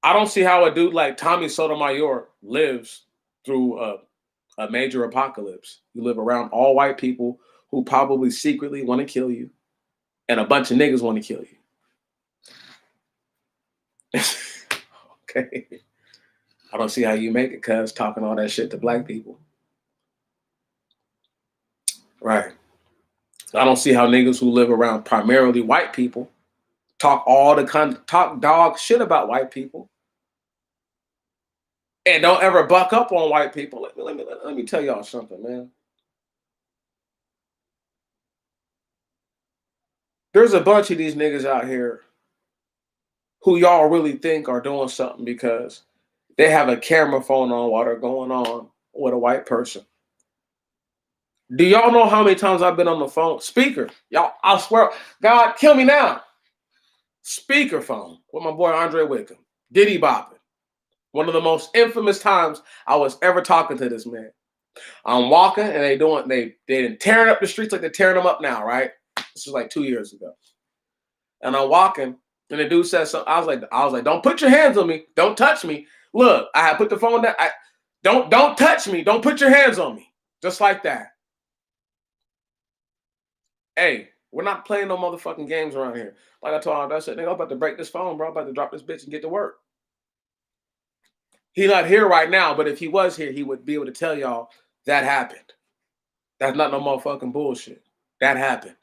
I don't see how a dude like Tommy Sotomayor lives through a major apocalypse. You live around all white people who probably secretly want to kill you, and a bunch of niggas want to kill you. Okay. I don't see how you make it, cuz talking all that shit to black people. Right. I don't see how niggas who live around primarily white people talk dog shit about white people and don't ever buck up on white people. Let me tell y'all something, man. There's a bunch of these niggas out here who y'all really think are doing something because they have a camera phone on while they're going on with a white person. Do y'all know how many times I've been on the phone? Speaker. Y'all, I swear, God, kill me now. Speaker phone with my boy Andre Wickham. Diddy bopping. One of the most infamous times I was ever talking to this man. I'm walking and they tearing up the streets like they're tearing them up now, right? This was like 2 years ago. And I'm walking and the dude says something. I was like, don't put your hands on me. Don't touch me. Look, I had put the phone down. Don't touch me. Don't put your hands on me. Just like that. Hey, we're not playing no motherfucking games around here. Like I told him, I said, nigga, I'm about to break this phone, bro. I'm about to drop this bitch and get to work. He's not here right now, but if he was here, he would be able to tell y'all that happened. That's not no motherfucking bullshit. That happened.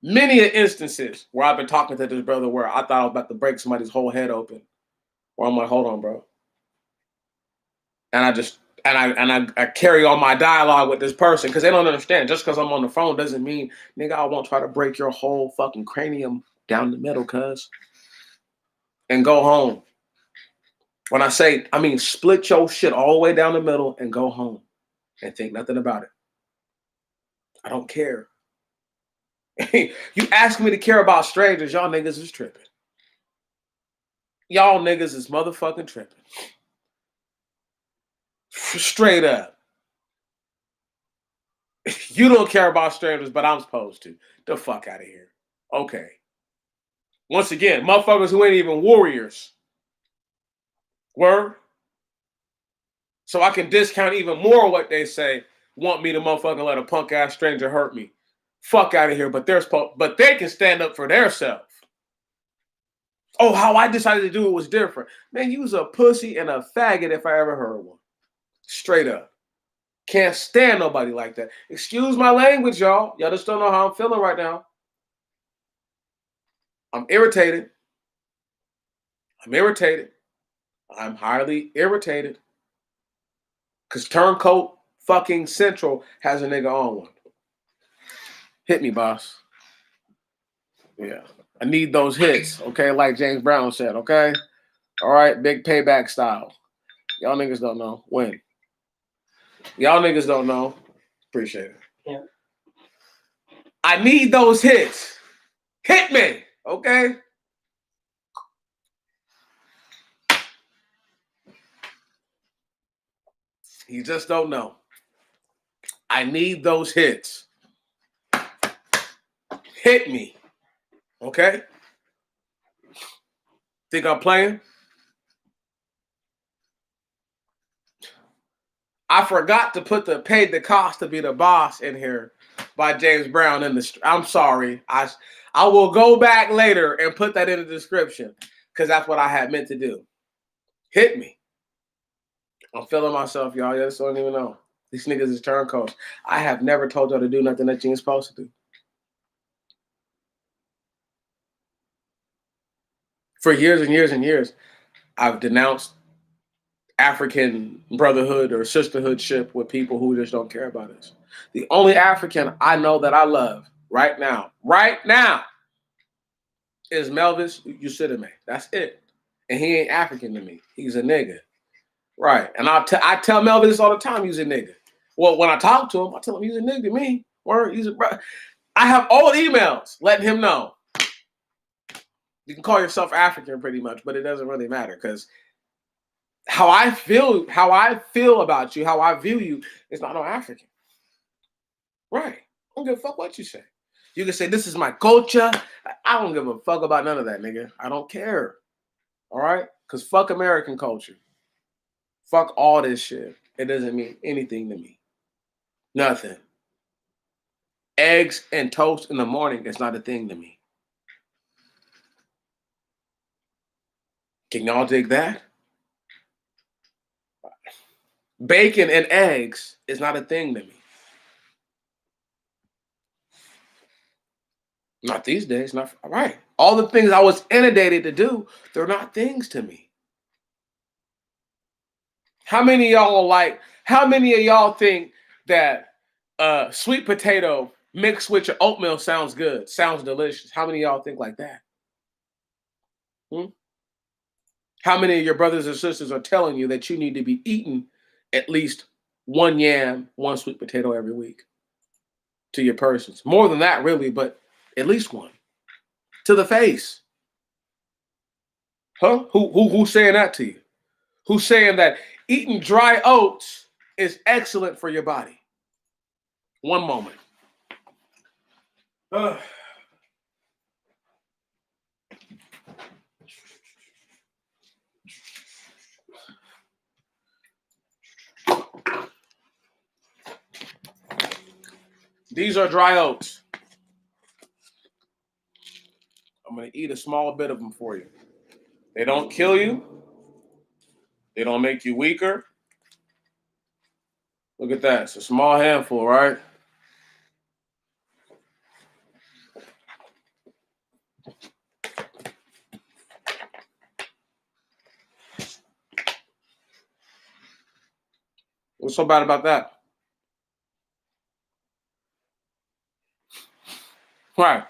Many instances where I've been talking to this brother where I thought I was about to break somebody's whole head open. Where I'm like, hold on, bro. And I carry on my dialogue with this person because they don't understand. Just because I'm on the phone doesn't mean, nigga, I won't try to break your whole fucking cranium down the middle, cuz. And go home. When I say, I mean split your shit all the way down the middle and go home and think nothing about it. I don't care. You ask me to care about strangers, y'all niggas is tripping. Y'all niggas is motherfucking tripping. Straight up. You don't care about strangers, but I'm supposed to. The fuck out of here. Okay. Once again, motherfuckers who ain't even warriors. Word? So I can discount even more what they say, want me to motherfucking let a punk ass stranger hurt me. Fuck out of here, but they can stand up for themselves. Oh, how I decided to do it was different. Man, you was a pussy and a faggot if I ever heard one. Straight up. Can't stand nobody like that. Excuse my language, y'all. Y'all just don't know how I'm feeling right now. I'm irritated. I'm highly irritated. Because Turncoat fucking Central has a nigga on one. Hit me, boss. Yeah. I need those hits, okay? Like James Brown said, okay? All right, big payback style. Y'all niggas don't know. When? Y'all niggas don't know. Appreciate it. Yeah. I need those hits. Hit me, okay? You just don't know. I need those hits. Hit me, okay? Think I'm playing? I forgot to put the paid the cost to be the boss in here by James Brown in the. I'm sorry. I will go back later and put that in the description because that's what I had meant to do. Hit me. I'm feeling myself, y'all. You just don't even know. These niggas is turncoats. I have never told y'all to do nothing that you ain't supposed to do. For years and years and years, I've denounced African brotherhood or sisterhoodship with people who just don't care about us. The only African I know that I love right now, is Melvis Usidame. That's it. And he ain't African to me. He's a nigga. Right. And I tell Melvis all the time he's a nigga. Well, when I talk to him, I tell him he's a nigga to me. Or he's a bro. I have old emails letting him know. You can call yourself African pretty much, but it doesn't really matter because how I feel about you, how I view you, is not no African. Right. I don't give a fuck what you say. You can say, this is my culture. I don't give a fuck about none of that, nigga. I don't care. All right? Because fuck American culture. Fuck all this shit. It doesn't mean anything to me. Nothing. Eggs and toast in the morning is not a thing to me. Can y'all dig that? Bacon and eggs is not a thing to me. Not these days. Not all right. All the things I was inundated to do, they're not things to me. How many of y'all think that sweet potato mixed with your oatmeal sounds good, sounds delicious? How many of y'all think like that? How many of your brothers and sisters are telling you that you need to be eating at least one yam, one sweet potato every week to your persons? More than that, really, but at least one. To the face. Huh? Who's saying that to you? Who's saying that eating dry oats is excellent for your body? One moment. These are dry oats. I'm going to eat a small bit of them for you. They don't kill you. They don't make you weaker. Look at that. It's a small handful, right? What's so bad about that? Right.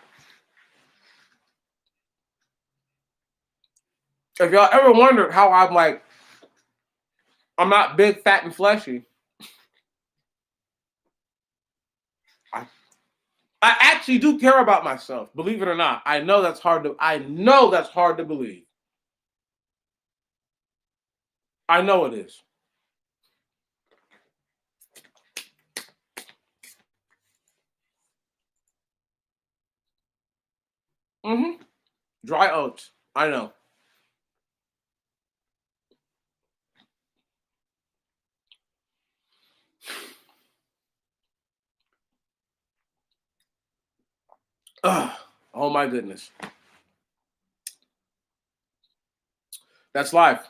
If y'all ever wondered how I'm like I'm not big, fat, and fleshy. I, I actually do care about myself, believe it or not. I know that's hard to believe. I know it is. Mm-hmm. Dry oats. I know. Ugh. Oh my goodness. That's life.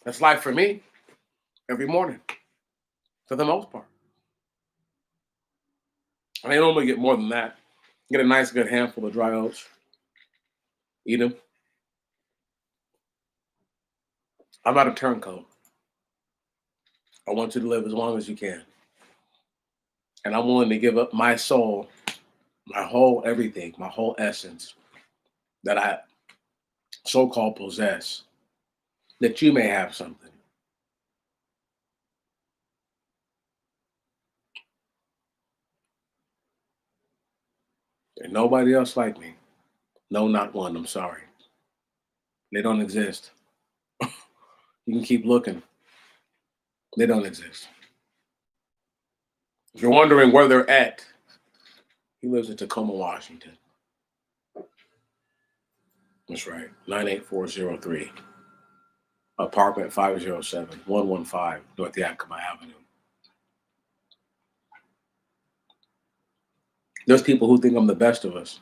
That's life for me every morning, for the most part. I normally get more than that. Get a nice, good handful of dry oats. Eat them. I'm not a turncoat. I want you to live as long as you can. And I'm willing to give up my soul, my whole everything, my whole essence that I so called possess, that you may have something. And nobody else like me. No, not one. I'm sorry. They don't exist. You can keep looking. They don't exist. If you're wondering where they're at, he lives in Tacoma, Washington. That's right. 98403. Apartment 507, 115, North Yakima Avenue. There's people who think I'm the best of us.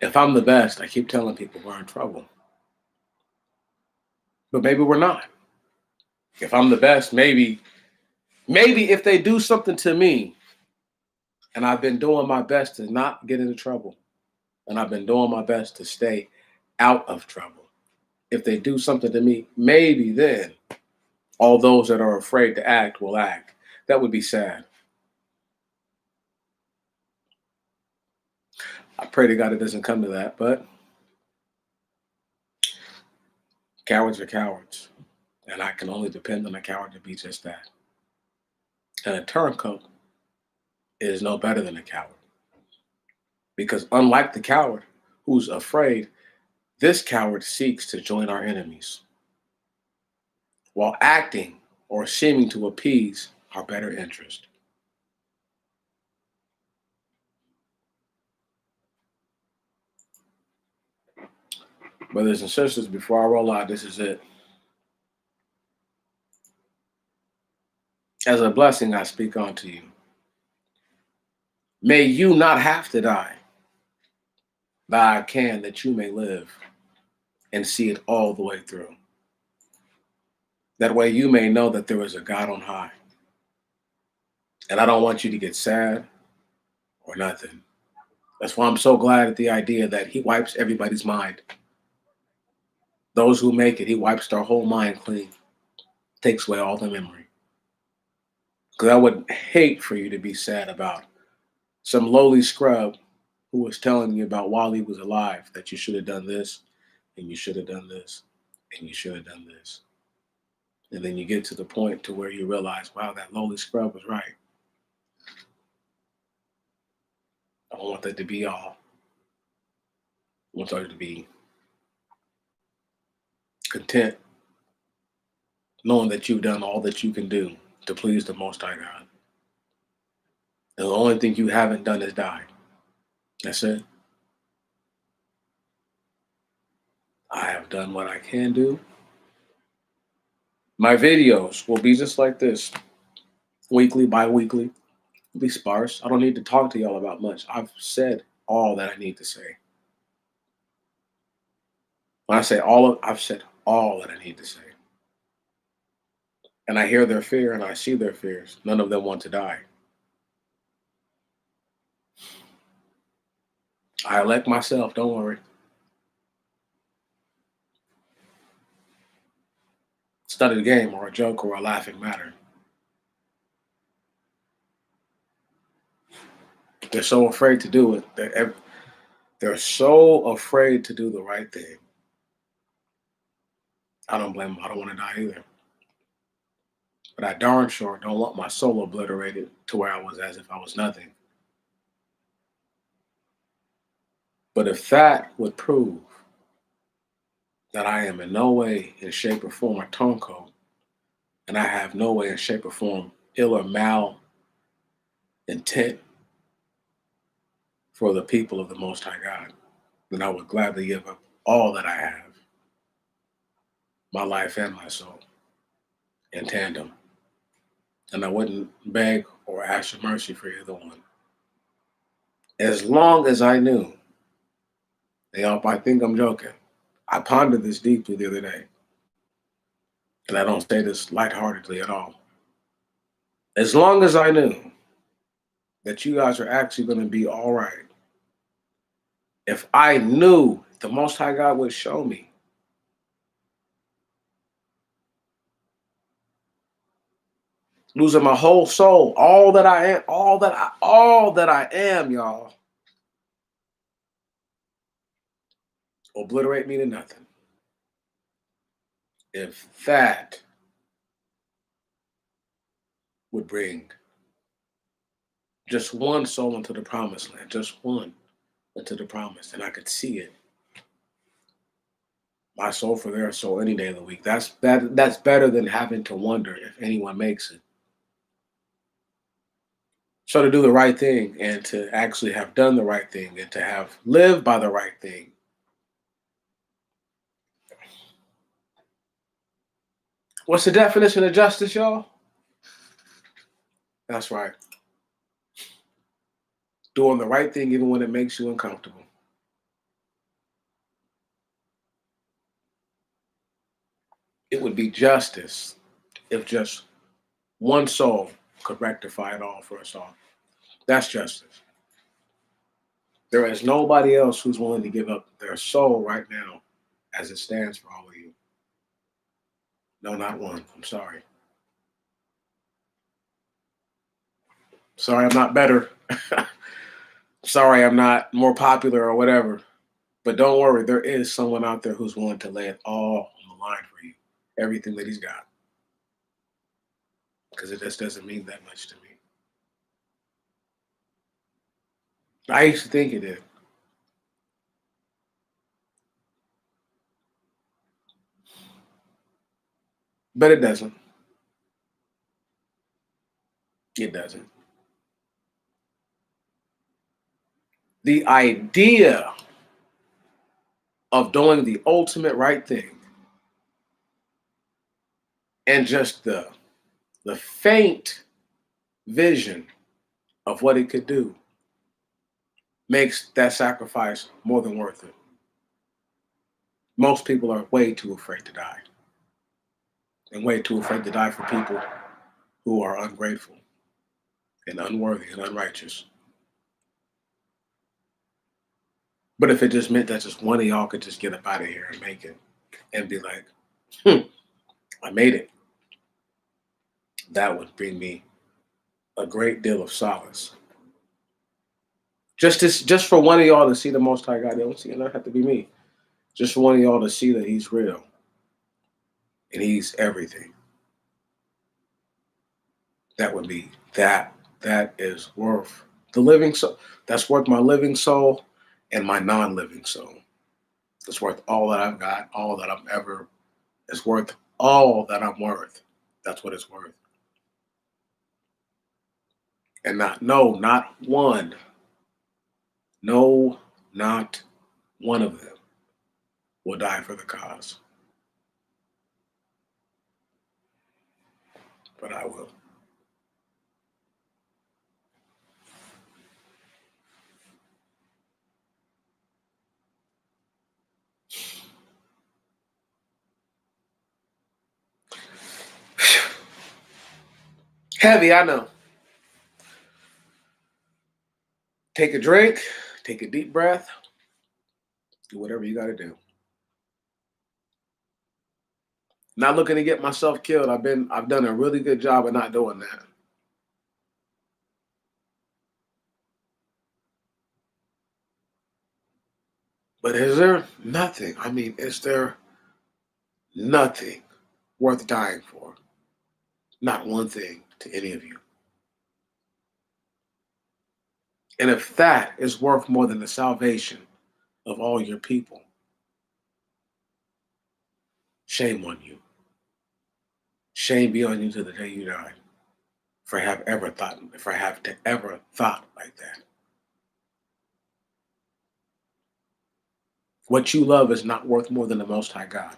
If I'm the best, I keep telling people we're in trouble. But maybe we're not. If I'm the best, maybe if they do something to me, and I've been doing my best to not get into trouble, and I've been doing my best to stay out of trouble. If they do something to me, maybe then all those that are afraid to act will act. That would be sad. I pray to God it doesn't come to that, but cowards are cowards. And I can only depend on a coward to be just that. And a turncoat is no better than a coward. Because unlike the coward who's afraid, this coward seeks to join our enemies while acting or seeming to appease our better interest. Brothers and sisters, before I roll out, this is it. As a blessing, I speak unto you. May you not have to die, but I can that you may live and see it all the way through. That way you may know that there is a God on high. And I don't want you to get sad or nothing. That's why I'm so glad at the idea that he wipes everybody's mind. Those who make it, he wipes their whole mind clean, takes away all the memory. Because I would hate for you to be sad about some lowly scrub who was telling you about while he was alive that you should have done this, and you should have done this, and you should have done this. And then you get to the point to where you realize, wow, that lowly scrub was right. I don't want that to be all. I want you to be content, knowing that you've done all that you can do to please the Most High God. And the only thing you haven't done is die. That's it. I have done what I can do. My videos will be just like this, weekly, bi-weekly. It'll be sparse. I don't need to talk to y'all about much. I've said all that I need to say. When I say I've said all that I need to say. And I hear their fear and I see their fears. None of them want to die. I elect myself, don't worry. It's not a game or a joke or a laughing matter. They're so afraid to do it. They're so afraid to do the right thing. I don't blame them. I don't want to die either. But I darn sure don't want my soul obliterated to where I was as if I was nothing. But if that would prove that I am in no way, in shape, or form a turncoat, and I have no way, in shape, or form, ill or mal intent for the people of the Most High God, then I would gladly give up all that I have, my life and my soul, in tandem. And I wouldn't beg or ask for mercy for either one. As long as I knew, y'all might think I'm joking. I pondered this deeply the other day, and I don't say this lightheartedly at all. As long as I knew that you guys are actually going to be all right, if I knew the Most High God would show me losing my whole soul, all that I am, all that I am, y'all, obliterate me to nothing. If that would bring just one soul into the promised land, just one into the promise, and I could see it. My soul for their soul any day of the week. That's better than having to wonder if anyone makes it. So to do the right thing and to actually have done the right thing and to have lived by the right thing. What's the definition of justice, y'all? That's right. Doing the right thing even when it makes you uncomfortable. It would be justice if just one soul could rectify it all for us all. That's justice. There is nobody else who's willing to give up their soul right now as it stands for all of you. No, not one. I'm sorry. Sorry, I'm not better. Sorry, I'm not more popular or whatever. But don't worry, there is someone out there who's willing to lay it all on the line for you. Everything that he's got. Because it just doesn't mean that much to me. I used to think it did. But it doesn't. It doesn't. The idea of doing the ultimate right thing and just the faint vision of what it could do makes that sacrifice more than worth it. Most people are way too afraid to die and way too afraid to die for people who are ungrateful and unworthy and unrighteous. But if it just meant that just one of y'all could just get up out of here and make it and be like, I made it, that would bring me a great deal of solace. Just for one of y'all to see the Most High God, they don't see it. Not have to be me. Just for one of y'all to see that He's real and He's everything. That would be that. That is worth the living soul. That's worth my living soul and my non-living soul. It's worth all that I've got, all that I'm ever. It's worth all that I'm worth. That's what it's worth. And not one. No, not one of them will die for the cause. But I will. Heavy, I know. Take a drink, take a deep breath, do whatever you got to do. Not looking to get myself killed. I've done a really good job of not doing that. But is there nothing? I mean, is there nothing worth dying for? Not one thing to any of you. And if that is worth more than the salvation of all your people, shame on you. Shame be on you to the day you die for have ever thought, for have to ever thought like that. What you love is not worth more than the Most High God.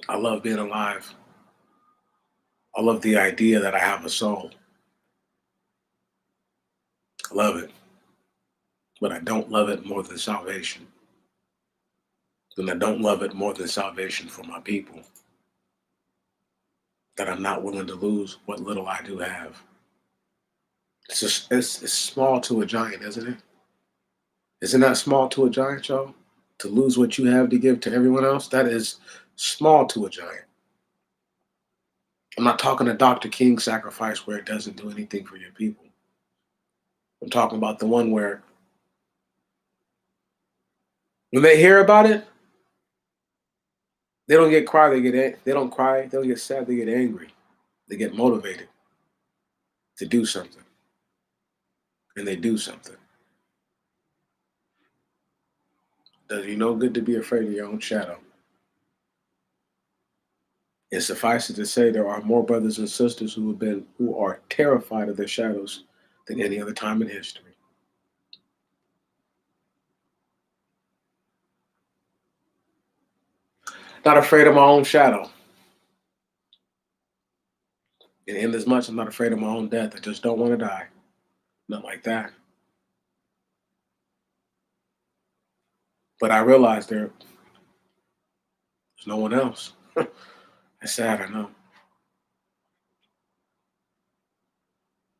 I love being alive. I love the idea that I have a soul. I love it. But I don't love it more than salvation. And I don't love it more than salvation for my people. That I'm not willing to lose what little I do have. It's small to a giant, isn't it? Isn't that small to a giant, y'all? To lose what you have to give to everyone else? That is small to a giant. I'm not talking a Dr. King sacrifice where it doesn't do anything for your people. I'm talking about the one where when they hear about it, they don't get cry, they don't cry, they don't get sad, they get angry. They get motivated to do something. And they do something. Does you no good to be afraid of your own shadow. It suffices to say there are more brothers and sisters who are terrified of their shadows than any other time in history. Not afraid of my own shadow. And in as much I'm not afraid of my own death, I just don't want to die. Not like that. But I realize there's no one else. It's sad, I know.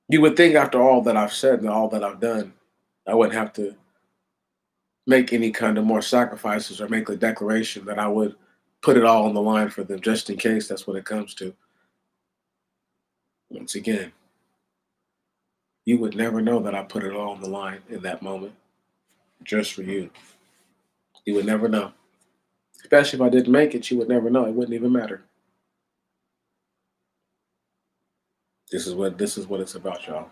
You would think after all that I've said and all that I've done, I wouldn't have to make any kind of more sacrifices or make a declaration that I would put it all on the line for them just in case that's what it comes to. Once again, you would never know that I put it all on the line in that moment just for you. You would never know. Especially if I didn't make it, you would never know. It wouldn't even matter. This is what it's about, y'all.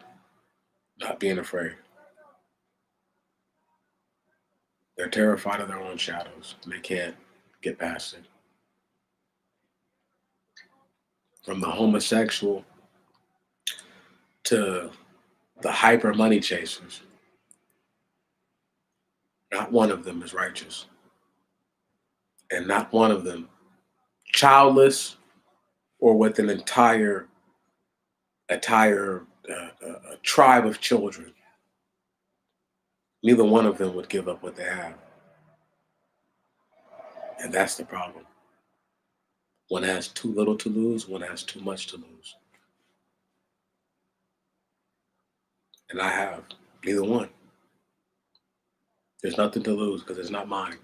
Not being afraid. They're terrified of their own shadows and they can't get past it. From the homosexual to the hyper money chasers, not one of them is righteous. And not one of them childless or with an entire tribe of children. Neither one of them would give up what they have. And that's the problem. One has too little to lose, one has too much to lose. And I have neither one. There's nothing to lose because it's not mine.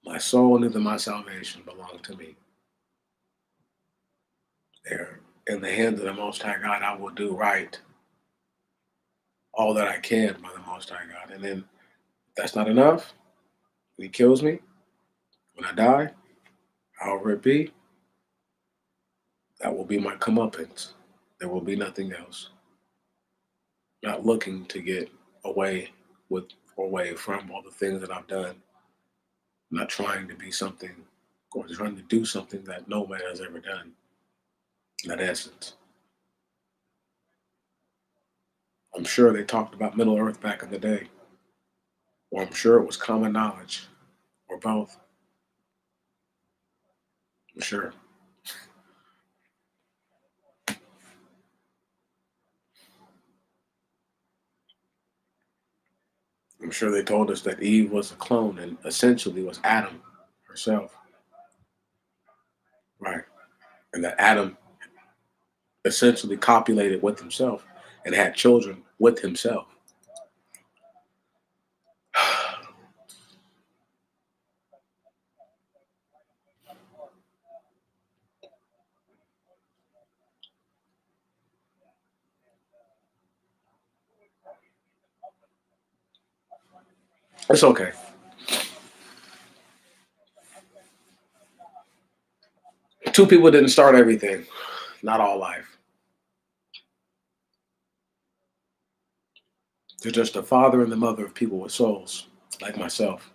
My soul, neither my salvation belong to me. They're in the hands of the Most High God. I will do right all that I can by the Most High God. And then if that's not enough, when He kills me, when I die, however it be, that will be my comeuppance. There will be nothing else. Not looking to get away with or away from all the things that I've done. Not trying to be something or trying to do something that no man has ever done. In that essence. I'm sure they talked about Middle Earth back in the day. Or I'm sure it was common knowledge. Or both. I'm sure. I'm sure they told us that Eve was a clone and essentially was Adam herself. Right. And that Adam essentially copulated with himself and had children with himself. It's okay. Two people didn't start everything, not all life. They're just the father and the mother of people with souls, like myself.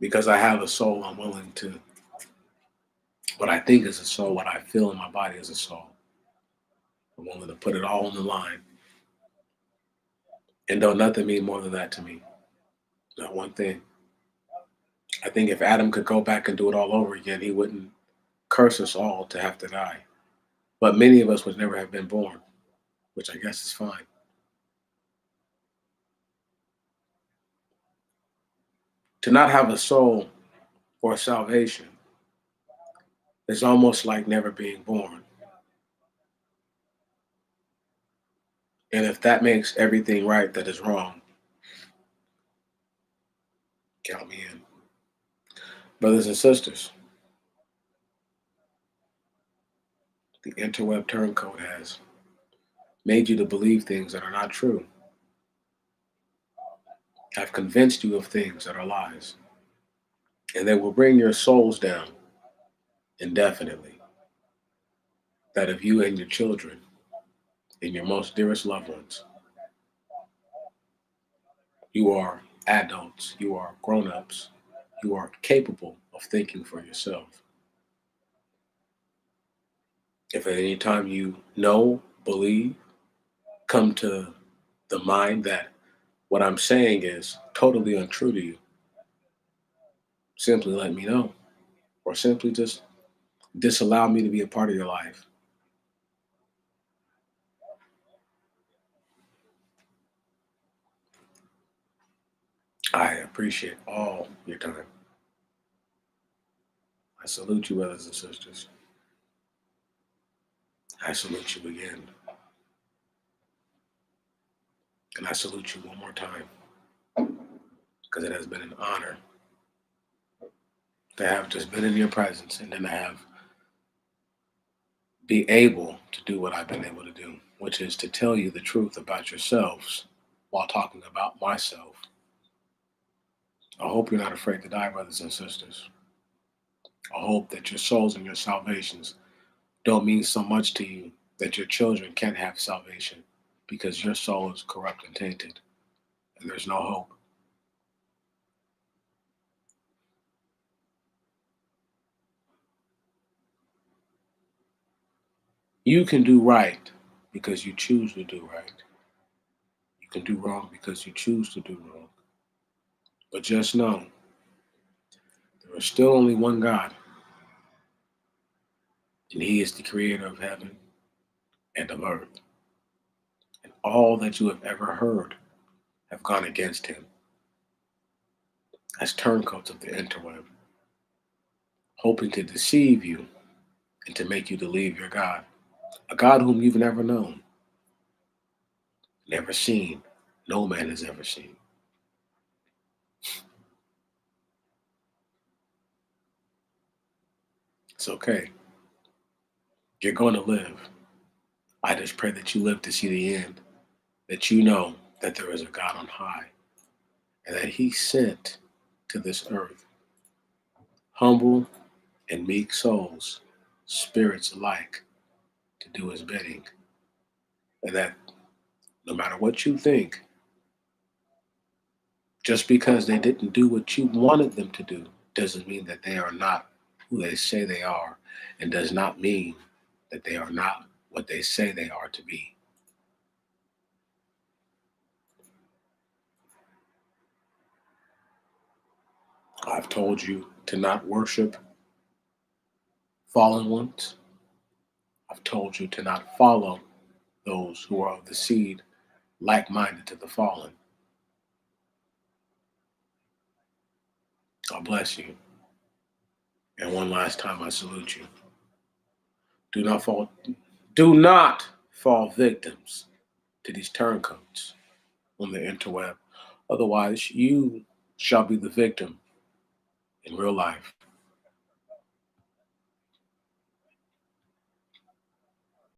Because I have a soul, I'm willing to, what I think is a soul, what I feel in my body is a soul. I'm willing to put it all on the line. And don't nothing mean more than that to me. Not one thing. I think if Adam could go back and do it all over again, he wouldn't curse us all to have to die. But many of us would never have been born, which I guess is fine. To not have a soul or salvation is almost like never being born. And if that makes everything right that is wrong, count me in. Brothers and sisters, the Interweb Turncoat has made you to believe things that are not true, have convinced you of things that are lies, and they will bring your souls down indefinitely. That of you and your children and your most dearest loved ones. You are adults, you are grown ups, you are capable of thinking for yourself. If at any time you know, believe, come to the mind that what I'm saying is totally untrue to you, simply let me know, or simply just disallow me to be a part of your life. I appreciate all your time. I salute you, brothers and sisters. I salute you again. And I salute you one more time because it has been an honor to have just been in your presence and then to have be able to do what I've been able to do, which is to tell you the truth about yourselves while talking about myself. I hope you're not afraid to die, brothers and sisters. I hope that your souls and your salvations don't mean so much to you that your children can't have salvation because your soul is corrupt and tainted and there's no hope. You can do right because you choose to do right. You can do wrong because you choose to do wrong. But just know there is still only one God, and He is the creator of heaven and of earth. And all that you have ever heard have gone against Him as turncoats of the interweb, hoping to deceive you and to make you believe your God, a God whom you've never known, never seen, no man has ever seen. It's okay. You're going to live. I just pray that you live to see the end, that you know that there is a God on high, and that He sent to this earth humble and meek souls, spirits alike, to do His bidding. And that no matter what you think, just because they didn't do what you wanted them to do doesn't mean that they are not who they say they are, and does not mean that they are not what they say they are to be. I've told you to not worship fallen ones. I've told you to not follow those who are of the seed like-minded to the fallen. God bless you. And one last time I salute you. Do not fall do not fall victims to these turncoats on the interweb. Otherwise, you shall be the victim in real life.